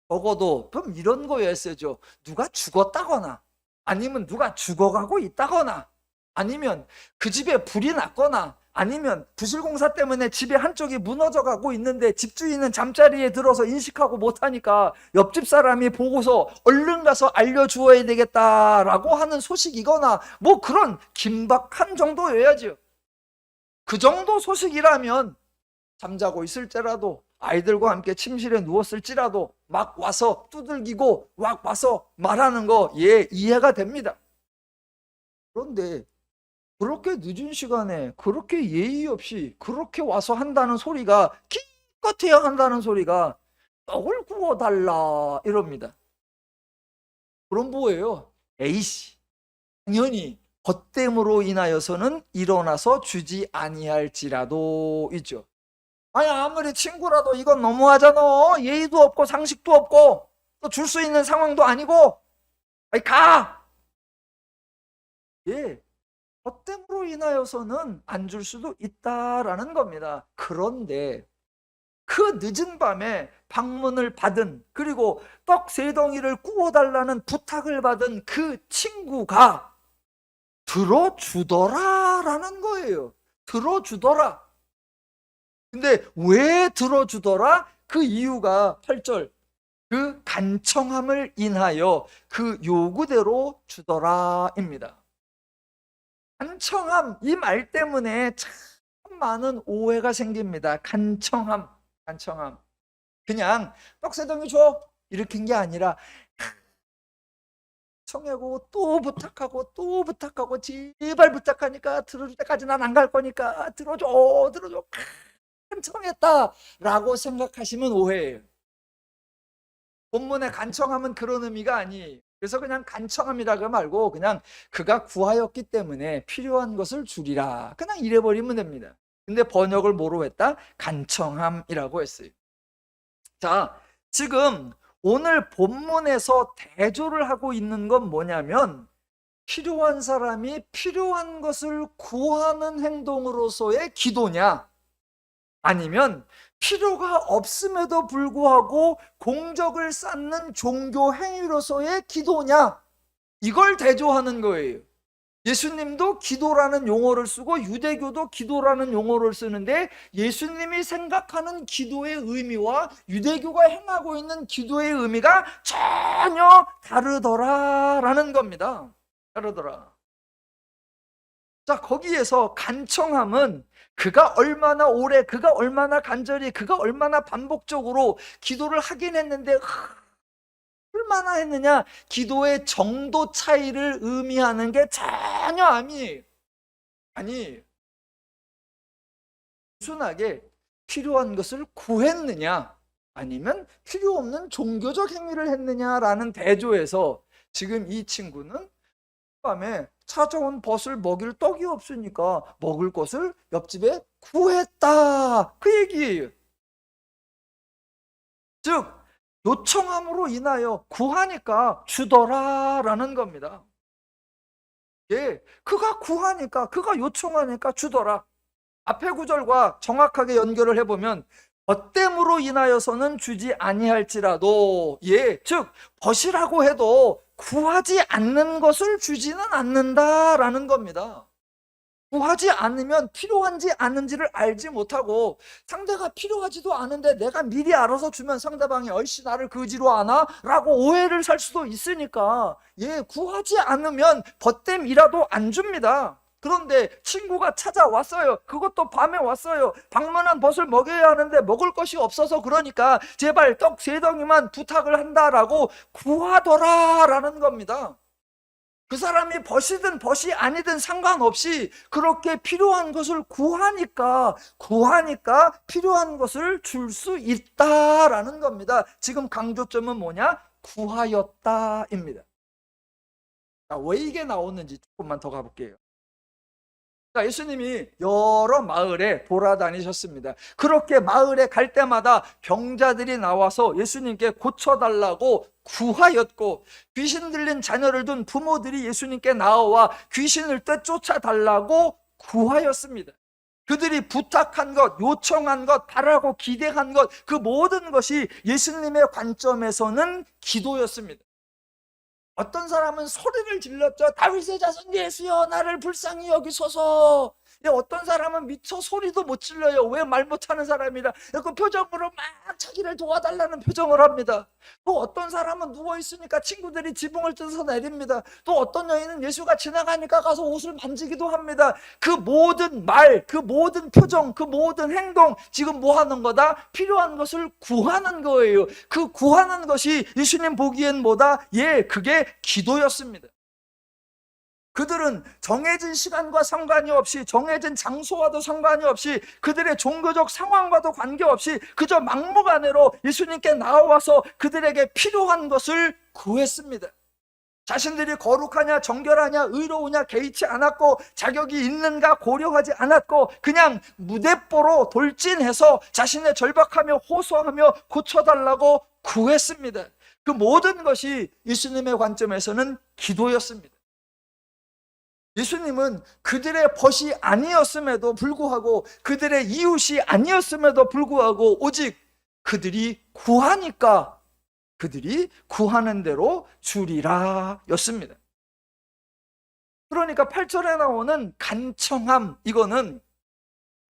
적어도 좀 이런 거였어야죠. 누가 죽었다거나 아니면 누가 죽어가고 있다거나 아니면 그 집에 불이 났거나 아니면 부실공사 때문에 집의 한쪽이 무너져 가고 있는데 집주인은 잠자리에 들어서 인식하고 못하니까 옆집 사람이 보고서 얼른 가서 알려주어야 되겠다라고 하는 소식이거나 뭐 그런 긴박한 정도여야죠. 그 정도 소식이라면 잠자고 있을지라도 아이들과 함께 침실에 누웠을지라도 막 와서 두들기고 막 와서 말하는 거 이해가 됩니다. 그런데 그렇게 늦은 시간에 그렇게 예의 없이 그렇게 와서 한다는 소리가 기껏해야 한다는 소리가 떡을 구워달라 이럽니다. 그럼 뭐예요? 에이씨, 당연히 벗됨으로 인하여서는 일어나서 주지 아니할지라도 있죠. 아니 아무리 친구라도 이건 너무하잖아. 예의도 없고 상식도 없고 또 줄 수 있는 상황도 아니고 아니 가! 벗됨으로 인하여서는 안 줄 수도 있다라는 겁니다. 그런데 그 늦은 밤에 방문을 받은 그리고 떡 3덩이를 구워달라는 부탁을 받은 그 친구가 들어주더라라는 거예요. 들어주더라. 근데 왜 들어주더라? 그 이유가 8절 그 간청함을 인하여 그 요구대로 주더라입니다. 간청함, 이 말 때문에 참 많은 오해가 생깁니다. 간청함. 그냥 떡 3덩이 줘 이렇게 한 게 아니라 청하고 또 부탁하고 제발 부탁하니까 들어줄 때까지 난 안 갈 거니까 들어줘 간청했다라고 생각하시면 오해예요. 본문의 간청함은 그런 의미가 아니에요. 그래서 그냥 간청함이라고 말고 그냥 그가 구하였기 때문에 필요한 것을 주리라 그냥 이래버리면 됩니다. 근데 번역을 뭐로 했다? 간청함이라고 했어요. 자, 지금 오늘 본문에서 대조를 하고 있는 건 뭐냐면 필요한 사람이 필요한 것을 구하는 행동으로서의 기도냐 아니면 필요가 없음에도 불구하고 공적을 쌓는 종교 행위로서의 기도냐 이걸 대조하는 거예요. 예수님도 기도라는 용어를 쓰고 유대교도 기도라는 용어를 쓰는데 예수님이 생각하는 기도의 의미와 유대교가 행하고 있는 기도의 의미가 전혀 다르더라라는 겁니다. 다르더라. 자, 거기에서 간청함은 그가 얼마나 오래, 그가 얼마나 간절히, 그가 얼마나 반복적으로 기도를 하긴 했는데 얼마나 했느냐, 기도의 정도 차이를 의미하는 게 전혀 아니에요. 아니, 순하게 필요한 것을 구했느냐 아니면 필요 없는 종교적 행위를 했느냐라는 대조에서 지금 이 친구는 밤에 찾아온 벗을 먹일 떡이 없으니까 먹을 것을 옆집에 구했다 그 얘기예요. 즉 요청함으로 인하여 구하니까 주더라라는 겁니다. 그가 구하니까 그가 요청하니까 주더라. 앞에 구절과 정확하게 연결을 해보면 벗됨으로 인하여서는 주지 아니할지라도 즉 벗이라고 해도 구하지 않는 것을 주지는 않는다라는 겁니다. 구하지 않으면 필요한지 아닌지를 알지 못하고, 상대가 필요하지도 않은데 내가 미리 알아서 주면 상대방이 얼씨 나를 그지로 아나? 라고 오해를 살 수도 있으니까, 구하지 않으면 벗댐이라도 안 줍니다. 그런데 친구가 찾아왔어요. 그것도 밤에 왔어요. 방문한 벗을 먹여야 하는데 먹을 것이 없어서 그러니까 제발 떡 3덩이만 부탁을 한다라고 구하더라 라는 겁니다. 그 사람이 벗이든 벗이 아니든 상관없이 그렇게 필요한 것을 구하니까 필요한 것을 줄 수 있다라는 겁니다. 지금 강조점은 뭐냐? 구하였다입니다. 왜 이게 나오는지 조금만 더 가볼게요. 예수님이 여러 마을에 돌아다니셨습니다. 그렇게 마을에 갈 때마다 병자들이 나와서 예수님께 고쳐달라고 구하였고, 귀신 들린 자녀를 둔 부모들이 예수님께 나와 귀신을 떼쫓아달라고 구하였습니다. 그들이 부탁한 것, 요청한 것, 바라고 기대한 것, 그 모든 것이 예수님의 관점에서는 기도였습니다. 어떤 사람은 소리를 질렀죠. 다윗의 자손 예수여 나를 불쌍히 여기소서. 어떤 사람은 미처 소리도 못 질러요. 왜 말 못하는 사람이라 그 표정으로 막 자기를 도와달라는 표정을 합니다. 또 어떤 사람은 누워있으니까 친구들이 지붕을 뜯어서 내립니다. 또 어떤 여인은 예수가 지나가니까 가서 옷을 만지기도 합니다. 그 모든 말, 그 모든 표정, 그 모든 행동, 지금 뭐 하는 거다? 필요한 것을 구하는 거예요. 그 구하는 것이 예수님 보기엔 뭐다? 그게 기도였습니다. 그들은 정해진 시간과 상관이 없이, 정해진 장소와도 상관이 없이, 그들의 종교적 상황과도 관계없이 그저 막무가내로 예수님께 나와서 그들에게 필요한 것을 구했습니다. 자신들이 거룩하냐 정결하냐 의로우냐 개의치 않았고, 자격이 있는가 고려하지 않았고, 그냥 무대뽀로 돌진해서 자신의 절박하며 호소하며 고쳐달라고 구했습니다. 그 모든 것이 예수님의 관점에서는 기도였습니다. 예수님은 그들의 벗이 아니었음에도 불구하고, 그들의 이웃이 아니었음에도 불구하고, 오직 그들이 구하니까 그들이 구하는 대로 주리라 였습니다. 그러니까 8절에 나오는 간청함, 이거는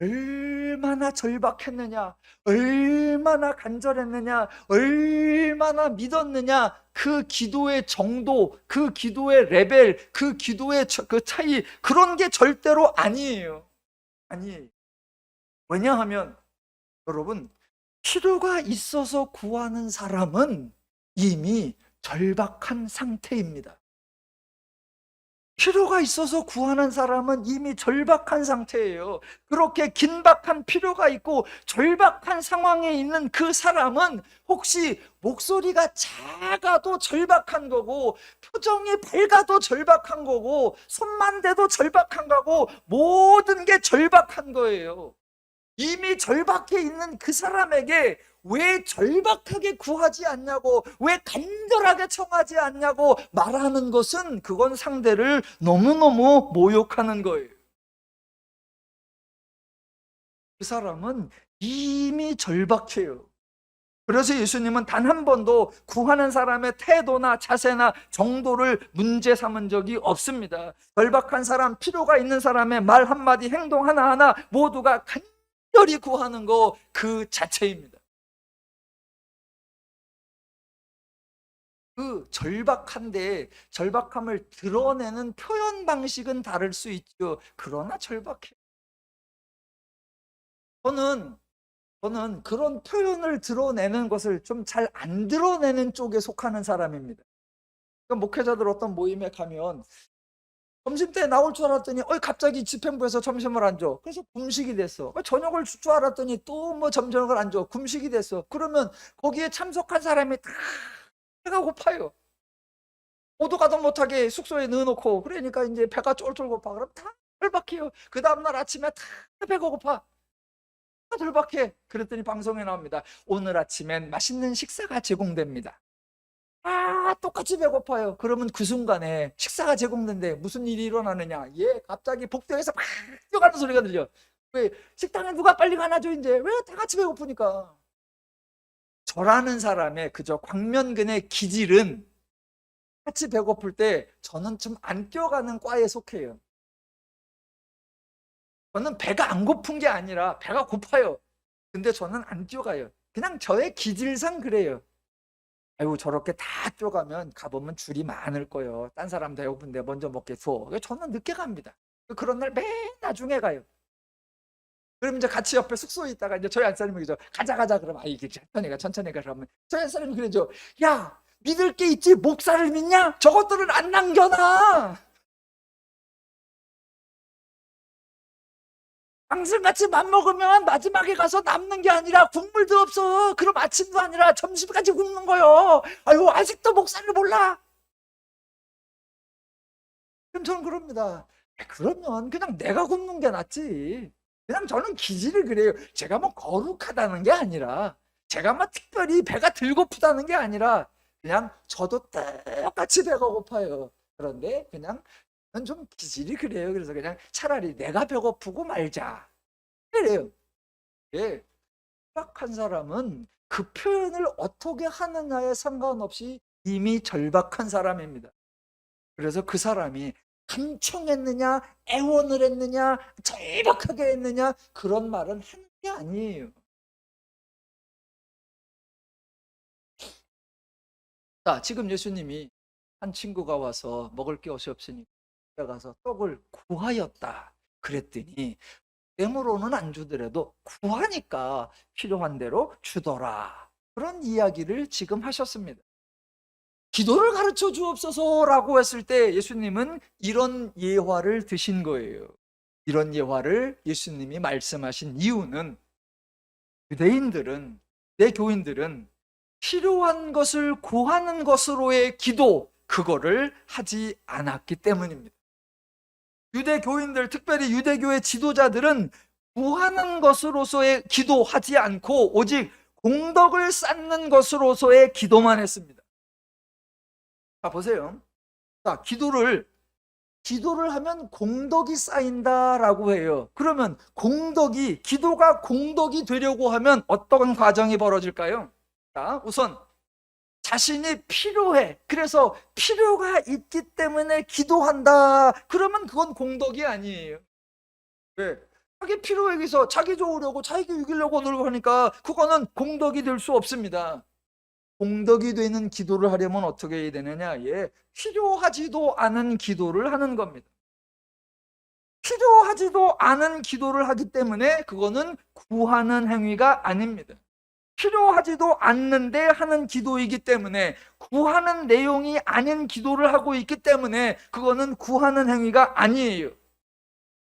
얼마나 절박했느냐, 얼마나 간절했느냐, 얼마나 믿었느냐, 그 기도의 정도, 그 기도의 레벨, 그 기도의 그 차이, 그런 게 절대로 아니에요. 아니에요. 왜냐하면 여러분, 필요가 있어서 구하는 사람은 이미 절박한 상태입니다. 필요가 있어서 구하는 사람은 이미 절박한 상태예요. 그렇게 긴박한 필요가 있고 절박한 상황에 있는 그 사람은 혹시 목소리가 작아도 절박한 거고, 표정이 밝아도 절박한 거고, 손만 대도 절박한 거고, 모든 게 절박한 거예요. 이미 절박해 있는 그 사람에게 왜 절박하게 구하지 않냐고, 왜 간절하게 청하지 않냐고 말하는 것은, 그건 상대를 너무너무 모욕하는 거예요. 그 사람은 이미 절박해요. 그래서 예수님은 단 한 번도 구하는 사람의 태도나 자세나 정도를 문제 삼은 적이 없습니다. 절박한 사람, 필요가 있는 사람의 말 한마디, 행동 하나하나 모두가 간절히 구하는 거 그 자체입니다. 그 절박한데 절박함을 드러내는 표현 방식은 다를 수 있죠. 그러나 절박해. 저는 그런 표현을 드러내는 것을 좀 잘 안 드러내는 쪽에 속하는 사람입니다. 그러니까 목회자들 어떤 모임에 가면 점심때 나올 줄 알았더니 갑자기 집행부에서 점심을 안 줘. 그래서 금식이 됐어. 저녁을 줄 줄 알았더니 또 뭐 점심을 안 줘. 금식이 됐어. 그러면 거기에 참석한 사람이 다 배가 고파요. 오도 가도 못하게 숙소에 넣어놓고, 그러니까 이제 배가 쫄쫄 고파. 그럼 다 절박해요. 그 다음날 아침에 다 배가 고파. 다 절박해. 그랬더니 방송에 나옵니다. 오늘 아침엔 맛있는 식사가 제공됩니다. 똑같이 배고파요. 그러면 그 순간에 식사가 제공된데 무슨 일이 일어나느냐? 갑자기 복도에서 막 뛰어가는 소리가 들려. 왜? 식당에 누가 빨리 가나죠 이제? 왜? 다 같이 배고프니까. 저라는 사람의 그저 광면근의 기질은 같이 배고플 때 저는 좀 안 뛰어가는 과에 속해요. 저는 배가 안 고픈 게 아니라 배가 고파요. 근데 저는 안 뛰어가요. 그냥 저의 기질상 그래요. 아이고 저렇게 다 뛰어가면 가보면 줄이 많을 거예요. 딴 사람 배고픈데 먼저 먹겠소. 저는 늦게 갑니다. 그런 날 맨 나중에 가요. 그럼 이제 같이 옆에 숙소에 있다가 이제 저희 안사님이 그러죠. 가자 가자 그러면 이게 천천히 가 그러면 저희 안사님이 그러죠. 야 믿을 게 있지 목사를 믿냐? 저것들은 안 남겨놔. 당신같이 맘먹으면 마지막에 가서 남는 게 아니라 국물도 없어. 그럼 아침도 아니라 점심까지 굶는 거요. 아유 아직도 목사를 몰라. 그럼 저는 그럽니다. 그러면 그냥 내가 굶는 게 낫지. 그냥 저는 기질이 그래요. 제가 뭐 거룩하다는 게 아니라 제가 뭐 특별히 배가 들 고프다는 게 아니라 그냥 저도 똑같이 배가 고파요. 그런데 그냥 좀 기질이 그래요. 그래서 그냥 차라리 내가 배고프고 말자. 그래요. 예. 절박한 사람은 그 표현을 어떻게 하느냐에 상관없이 이미 절박한 사람입니다. 그래서 그 사람이 간청했느냐, 애원을 했느냐, 절박하게 했느냐 그런 말은 하는 게 아니에요. 자, 지금 예수님이 한 친구가 와서 먹을 게 없으니까 가서 떡을 구하였다 그랬더니 뇌물로는 안 주더라도 구하니까 필요한 대로 주더라. 그런 이야기를 지금 하셨습니다. 기도를 가르쳐 주옵소서라고 했을 때 예수님은 이런 예화를 드신 거예요. 이런 예화를 예수님이 말씀하신 이유는 유대인들은, 내 교인들은 필요한 것을 구하는 것으로의 기도, 그거를 하지 않았기 때문입니다. 유대 교인들, 특별히 유대교의 지도자들은 구하는 것으로서의 기도하지 않고 오직 공덕을 쌓는 것으로서의 기도만 했습니다. 자, 보세요. 자, 기도를 하면 공덕이 쌓인다라고 해요. 그러면 기도가 공덕이 되려고 하면 어떤 과정이 벌어질까요? 자, 우선 자신이 필요해. 그래서 필요가 있기 때문에 기도한다. 그러면 그건 공덕이 아니에요. 왜? 자기 필요에 의해서 자기 좋으려고 자기 이기려고 노력하니까 그거는 공덕이 될 수 없습니다. 공덕이 되는 기도를 하려면 어떻게 해야 되느냐? 예, 필요하지도 않은 기도를 하는 겁니다. 필요하지도 않은 기도를 하기 때문에 그거는 구하는 행위가 아닙니다. 필요하지도 않는데 하는 기도이기 때문에 구하는 내용이 아닌 기도를 하고 있기 때문에 그거는 구하는 행위가 아니에요.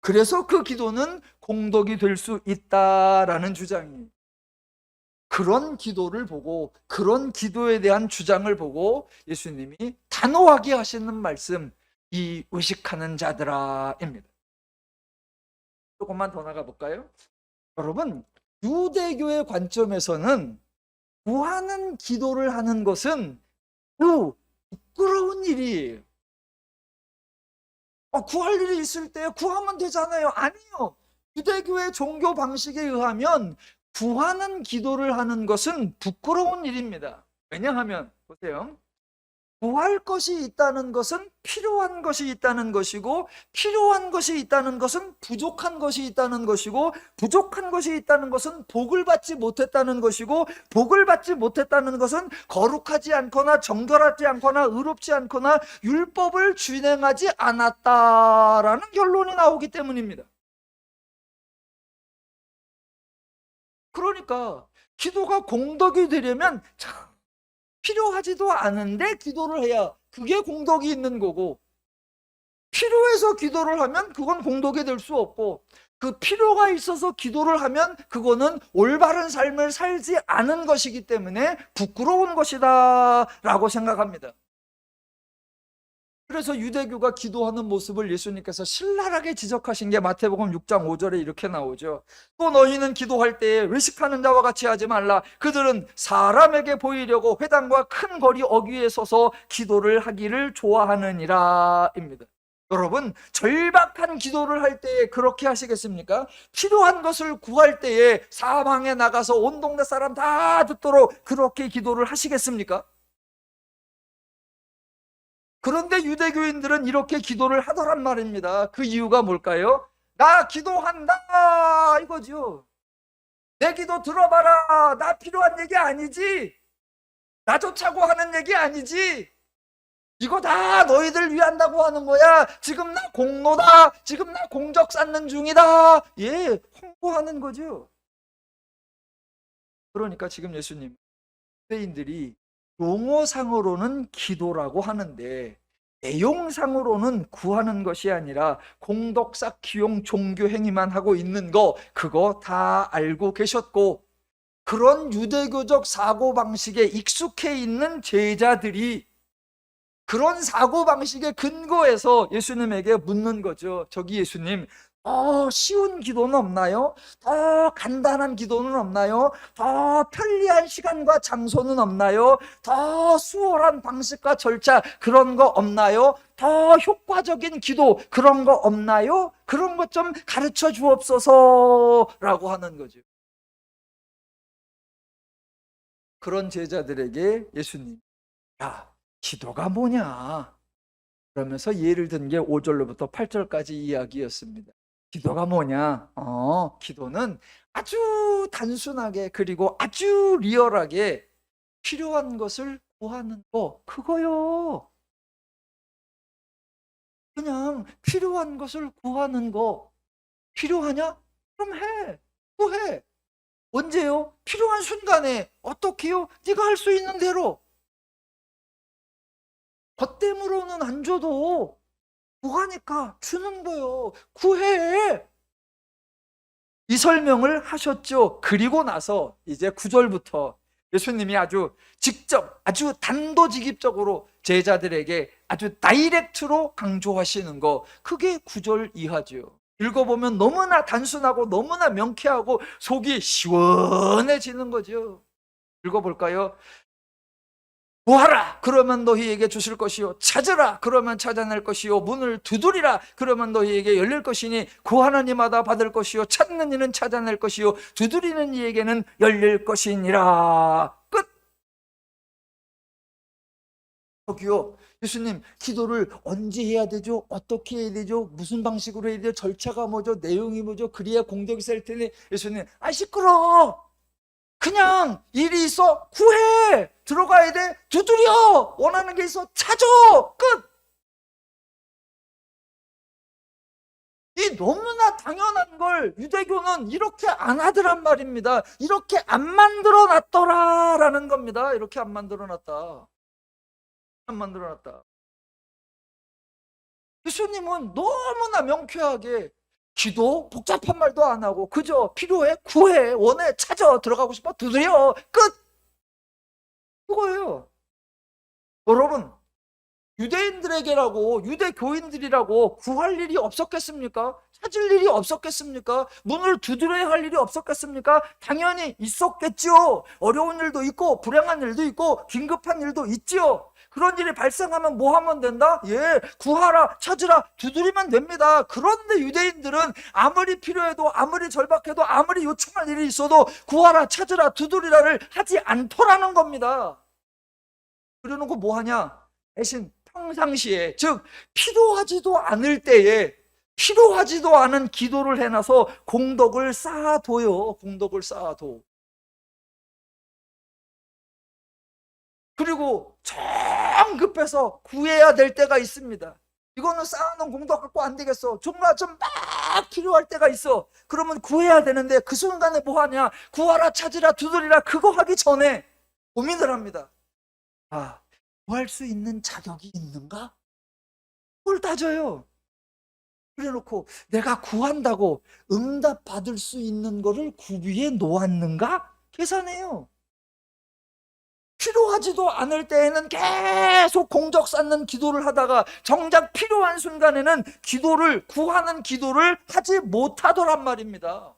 그래서 그 기도는 공덕이 될 수 있다라는 주장이에요. 그런 기도를 보고 그런 기도에 대한 주장을 보고 예수님이 단호하게 하시는 말씀, 이 의식하는 자들아입니다. 조금만 더 나가 볼까요? 여러분, 유대교의 관점에서는 구하는 기도를 하는 것은 부끄러운 일이에요. 구할 일이 있을 때 구하면 되잖아요. 아니요. 유대교의 종교 방식에 의하면 구하는 기도를 하는 것은 부끄러운 일입니다. 왜냐하면 보세요. 구할 것이 있다는 것은 필요한 것이 있다는 것이고 필요한 것이 있다는 것은 부족한 것이 있다는 것이고 부족한 것이 있다는 것은 복을 받지 못했다는 것이고 복을 받지 못했다는 것은 거룩하지 않거나 정결하지 않거나 의롭지 않거나 율법을 준행하지 않았다라는 결론이 나오기 때문입니다. 그러니까 기도가 공덕이 되려면 참 필요하지도 않은데 기도를 해야 그게 공덕이 있는 거고, 필요해서 기도를 하면 그건 공덕이 될 수 없고, 그 필요가 있어서 기도를 하면 그거는 올바른 삶을 살지 않은 것이기 때문에 부끄러운 것이다 라고 생각합니다. 그래서 유대교가 기도하는 모습을 예수님께서 신랄하게 지적하신 게 마태복음 6장 5절에 이렇게 나오죠. 또 너희는 기도할 때에 외식하는 자와 같이 하지 말라. 그들은 사람에게 보이려고 회당과 큰 거리 어귀에 서서 기도를 하기를 좋아하느니라 입니다. 여러분, 절박한 기도를 할 때에 그렇게 하시겠습니까? 필요한 것을 구할 때에 사방에 나가서 온 동네 사람 다 듣도록 그렇게 기도를 하시겠습니까? 그런데 유대교인들은 이렇게 기도를 하더란 말입니다. 그 이유가 뭘까요? 나 기도한다 이거죠. 내 기도 들어봐라. 나 필요한 얘기 아니지. 나 좋자고 하는 얘기 아니지. 이거 다 너희들 위한다고 하는 거야. 지금 나 공로다. 지금 나 공적 쌓는 중이다. 예, 홍보하는 거죠. 그러니까 지금 예수님, 유대인들이 용어상으로는 기도라고 하는데 내용상으로는 구하는 것이 아니라 공덕 쌓기용 종교 행위만 하고 있는 거, 그거 다 알고 계셨고, 그런 유대교적 사고방식에 익숙해 있는 제자들이 그런 사고방식의 근거에서 예수님에게 묻는 거죠. 저기 예수님, 더 쉬운 기도는 없나요? 더 간단한 기도는 없나요? 더 편리한 시간과 장소는 없나요? 더 수월한 방식과 절차 그런 거 없나요? 더 효과적인 기도 그런 거 없나요? 그런 것 좀 가르쳐 주옵소서 라고 하는 거죠. 그런 제자들에게 예수님, 야, 기도가 뭐냐? 그러면서 예를 든 게 5절로부터 8절까지 이야기였습니다. 기도가 뭐냐? 기도는 아주 단순하게 그리고 아주 리얼하게 필요한 것을 구하는 거, 그거요. 그냥 필요한 것을 구하는 거. 필요하냐? 그럼 해. 구해. 언제요? 필요한 순간에. 어떻게요? 네가 할 수 있는 대로. 겉됨으로는 안 줘도 구하니까 주는 거요. 구해. 이 설명을 하셨죠. 그리고 나서 이제 9절부터 예수님이 아주 직접, 아주 단도직입적으로 제자들에게 아주 다이렉트로 강조하시는 거, 그게 9절 이하죠. 읽어보면 너무나 단순하고 너무나 명쾌하고 속이 시원해지는 거죠. 읽어볼까요? 구하라 그러면 너희에게 주실 것이요, 찾으라 그러면 찾아낼 것이요, 문을 두드리라 그러면 너희에게 열릴 것이니, 구하는 이마다 받을 것이요, 찾는 이는 찾아낼 것이요, 두드리는 이에게는 열릴 것이니라. 끝. 저기요, 예수님, 기도를 언제 해야 되죠? 어떻게 해야 되죠? 무슨 방식으로 해야 돼요? 절차가 뭐죠? 내용이 뭐죠? 그래야 공덕이 셀 테니. 예수님, 시끄러워. 그냥 일이 있어 구해. 들어가야 돼 두드려. 원하는 게 있어 찾아. 끝. 이 너무나 당연한 걸 유대교는 이렇게 안 하더란 말입니다. 이렇게 안 만들어 놨더라라는 겁니다. 이렇게 안 만들어 놨다. 안 만들어 놨다. 예수님은 너무나 명쾌하게 기도 복잡한 말도 안 하고 그저 필요해 구해 원해 찾아 들어가고 싶어 두드려 끝. 그거예요. 여러분, 유대인들에게라고 유대 교인들이라고 구할 일이 없었겠습니까? 찾을 일이 없었겠습니까? 문을 두드려야 할 일이 없었겠습니까? 당연히 있었겠죠. 어려운 일도 있고 불행한 일도 있고 긴급한 일도 있죠. 그런 일이 발생하면 뭐 하면 된다? 예, 구하라, 찾으라, 두드리면 됩니다. 그런데 유대인들은 아무리 필요해도 아무리 절박해도 아무리 요청할 일이 있어도 구하라, 찾으라, 두드리라를 하지 않더라는 겁니다. 그러놓고 뭐 하냐? 대신 평상시에, 즉 필요하지도 않을 때에 필요하지도 않은 기도를 해놔서 공덕을 쌓아둬요. 공덕을 쌓아둬. 그리고 정 급해서 구해야 될 때가 있습니다. 이거는 쌓아놓은 공덕 갖고 안 되겠어. 정말 좀 막 필요할 때가 있어. 그러면 구해야 되는데 그 순간에 뭐 하냐? 구하라, 찾으라, 두드리라 그거 하기 전에 고민을 합니다. 구할 수 있는 자격이 있는가? 그걸 따져요. 그래놓고 내가 구한다고 응답 받을 수 있는 거를 구비해 놓았는가? 계산해요. 필요하지도 않을 때에는 계속 공적 쌓는 기도를 하다가 정작 필요한 순간에는 구하는 기도를 하지 못하더란 말입니다.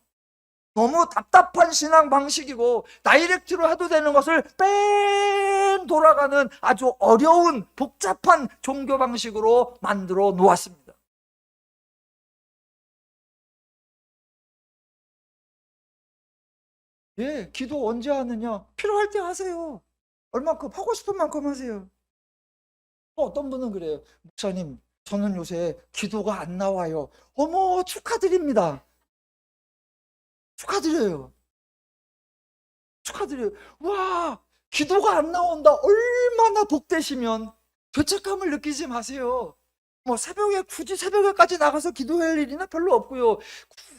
너무 답답한 신앙 방식이고 다이렉트로 해도 되는 것을 뺑 돌아가는 아주 어려운 복잡한 종교 방식으로 만들어 놓았습니다. 예, 기도 언제 하느냐? 필요할 때 하세요. 얼만큼 하고 싶은 만큼 하세요. 어떤 분은 그래요. 목사님, 저는 요새 기도가 안 나와요. 어머, 축하드립니다. 축하드려요. 축하드려요. 와, 기도가 안 나온다. 얼마나 복되시면 죄책감을 느끼지 마세요. 뭐 새벽에 굳이 새벽에까지 나가서 기도할 일이나 별로 없고요.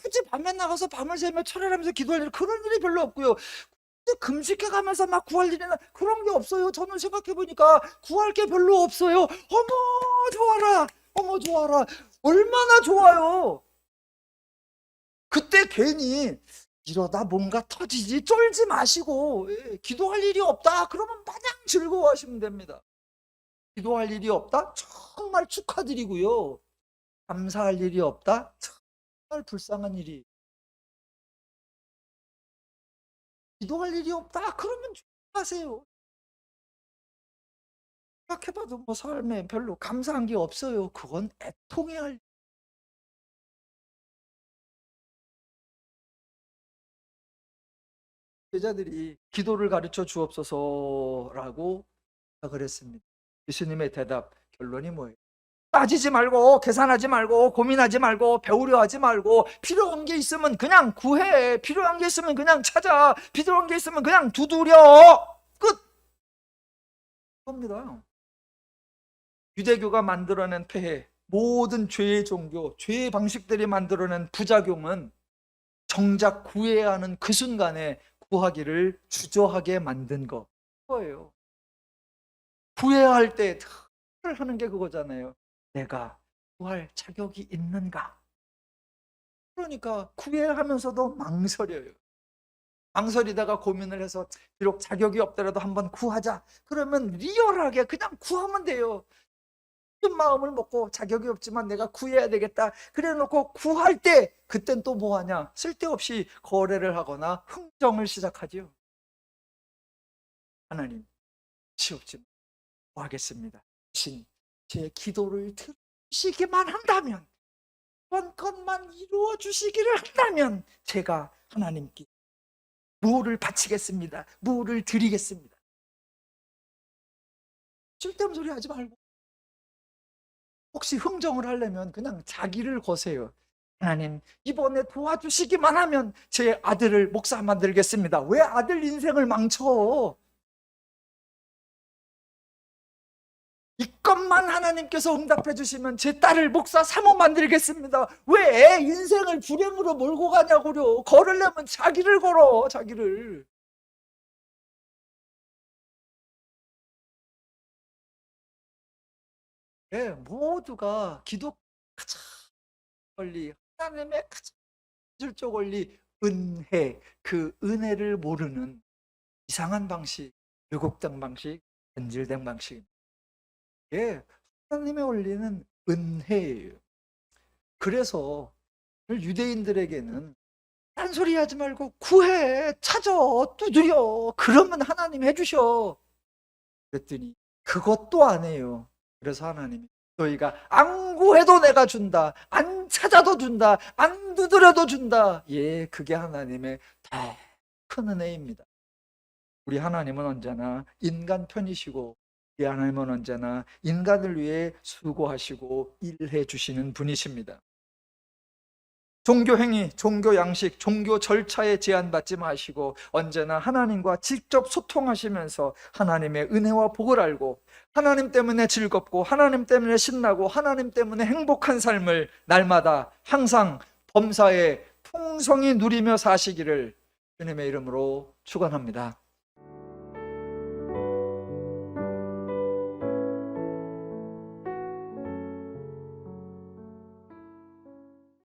굳이 밤에 나가서 밤을 새며 철회하면서 기도할 일 그런 일이 별로 없고요. 굳이 금식해 가면서 막 구할 일이나 그런 게 없어요. 저는 생각해 보니까 구할 게 별로 없어요. 어머 좋아라. 어머 좋아라. 얼마나 좋아요. 그때 괜히 이러다 뭔가 터지지 쫄지 마시고 기도할 일이 없다 그러면 마냥 즐거워하시면 됩니다. 기도할 일이 없다? 정말 축하드리고요. 감사할 일이 없다? 정말 불쌍한 일이. 기도할 일이 없다? 그러면 축하하세요. 생각해봐도 뭐 삶에 별로 감사한 게 없어요. 그건 애통해야 할. 제자들이 기도를 가르쳐 주옵소서라고 그랬습니다. 예수님의 대답 결론이 뭐예요? 따지지 말고 계산하지 말고 고민하지 말고 배우려 하지 말고 필요한 게 있으면 그냥 구해. 필요한 게 있으면 그냥 찾아. 필요한 게 있으면 그냥 두드려. 끝. 겁니다. 유대교가 만들어낸 폐해, 모든 죄의 종교, 죄의 방식들이 만들어낸 부작용은 정작 구해야 하는 그 순간에 구하기를 주저하게 만든 거예요. 구해야 할 때 하는 게 그거잖아요. 내가 구할 자격이 있는가? 그러니까 구해야 하면서도 망설여요. 망설이다가 고민을 해서 비록 자격이 없더라도 한번 구하자. 그러면 리얼하게 그냥 구하면 돼요. 큰 마음을 먹고 자격이 없지만 내가 구해야 되겠다. 그래 놓고 구할 때 그땐 또 뭐 하냐? 쓸데없이 거래를 하거나 흥정을 시작하지요. 하나님, 지옥지 구하겠습니다. 대신 제 기도를 들으시기만 한다면, 이번 것만 이루어 주시기를 한다면 제가 하나님께 무엇을 바치겠습니다. 무엇을 드리겠습니다. 쓸데없는 소리 하지 말고 혹시 흥정을 하려면 그냥 자기를 거세요. 하나님 이번에 도와주시기만 하면 제 아들을 목사 만들겠습니다. 왜 아들 인생을 망쳐? 이것만 하나님께서 응답해 주시면 제 딸을 목사 사모 만들겠습니다. 왜 인생을 불행으로 몰고 가냐고요. 걸으려면 자기를 걸어. 자기를. 네, 모두가 기도 가장 권리, 하나님의 가장 질적 원리, 은혜, 그 은혜를 모르는 이상한 방식, 왜곡된 방식, 변질된 방식. 예, 하나님의 원리는 은혜예요. 그래서 유대인들에게는 딴소리 하지 말고 구해, 찾아, 두드려. 그러면 하나님 해주셔. 그랬더니 그것도 안 해요. 그래서 하나님이 너희가 안 구해도 내가 준다. 안 찾아도 준다. 안 두드려도 준다. 예, 그게 하나님의 다 큰 은혜입니다. 우리 하나님은 언제나 인간 편이시고 우리 하나님은 언제나 인간을 위해 수고하시고 일해 주시는 분이십니다. 종교 행위, 종교 양식, 종교 절차에 제한받지 마시고 언제나 하나님과 직접 소통하시면서 하나님의 은혜와 복을 알고 하나님 때문에 즐겁고 하나님 때문에 신나고 하나님 때문에 행복한 삶을 날마다 항상 범사에 풍성히 누리며 사시기를 주님의 이름으로 축원합니다.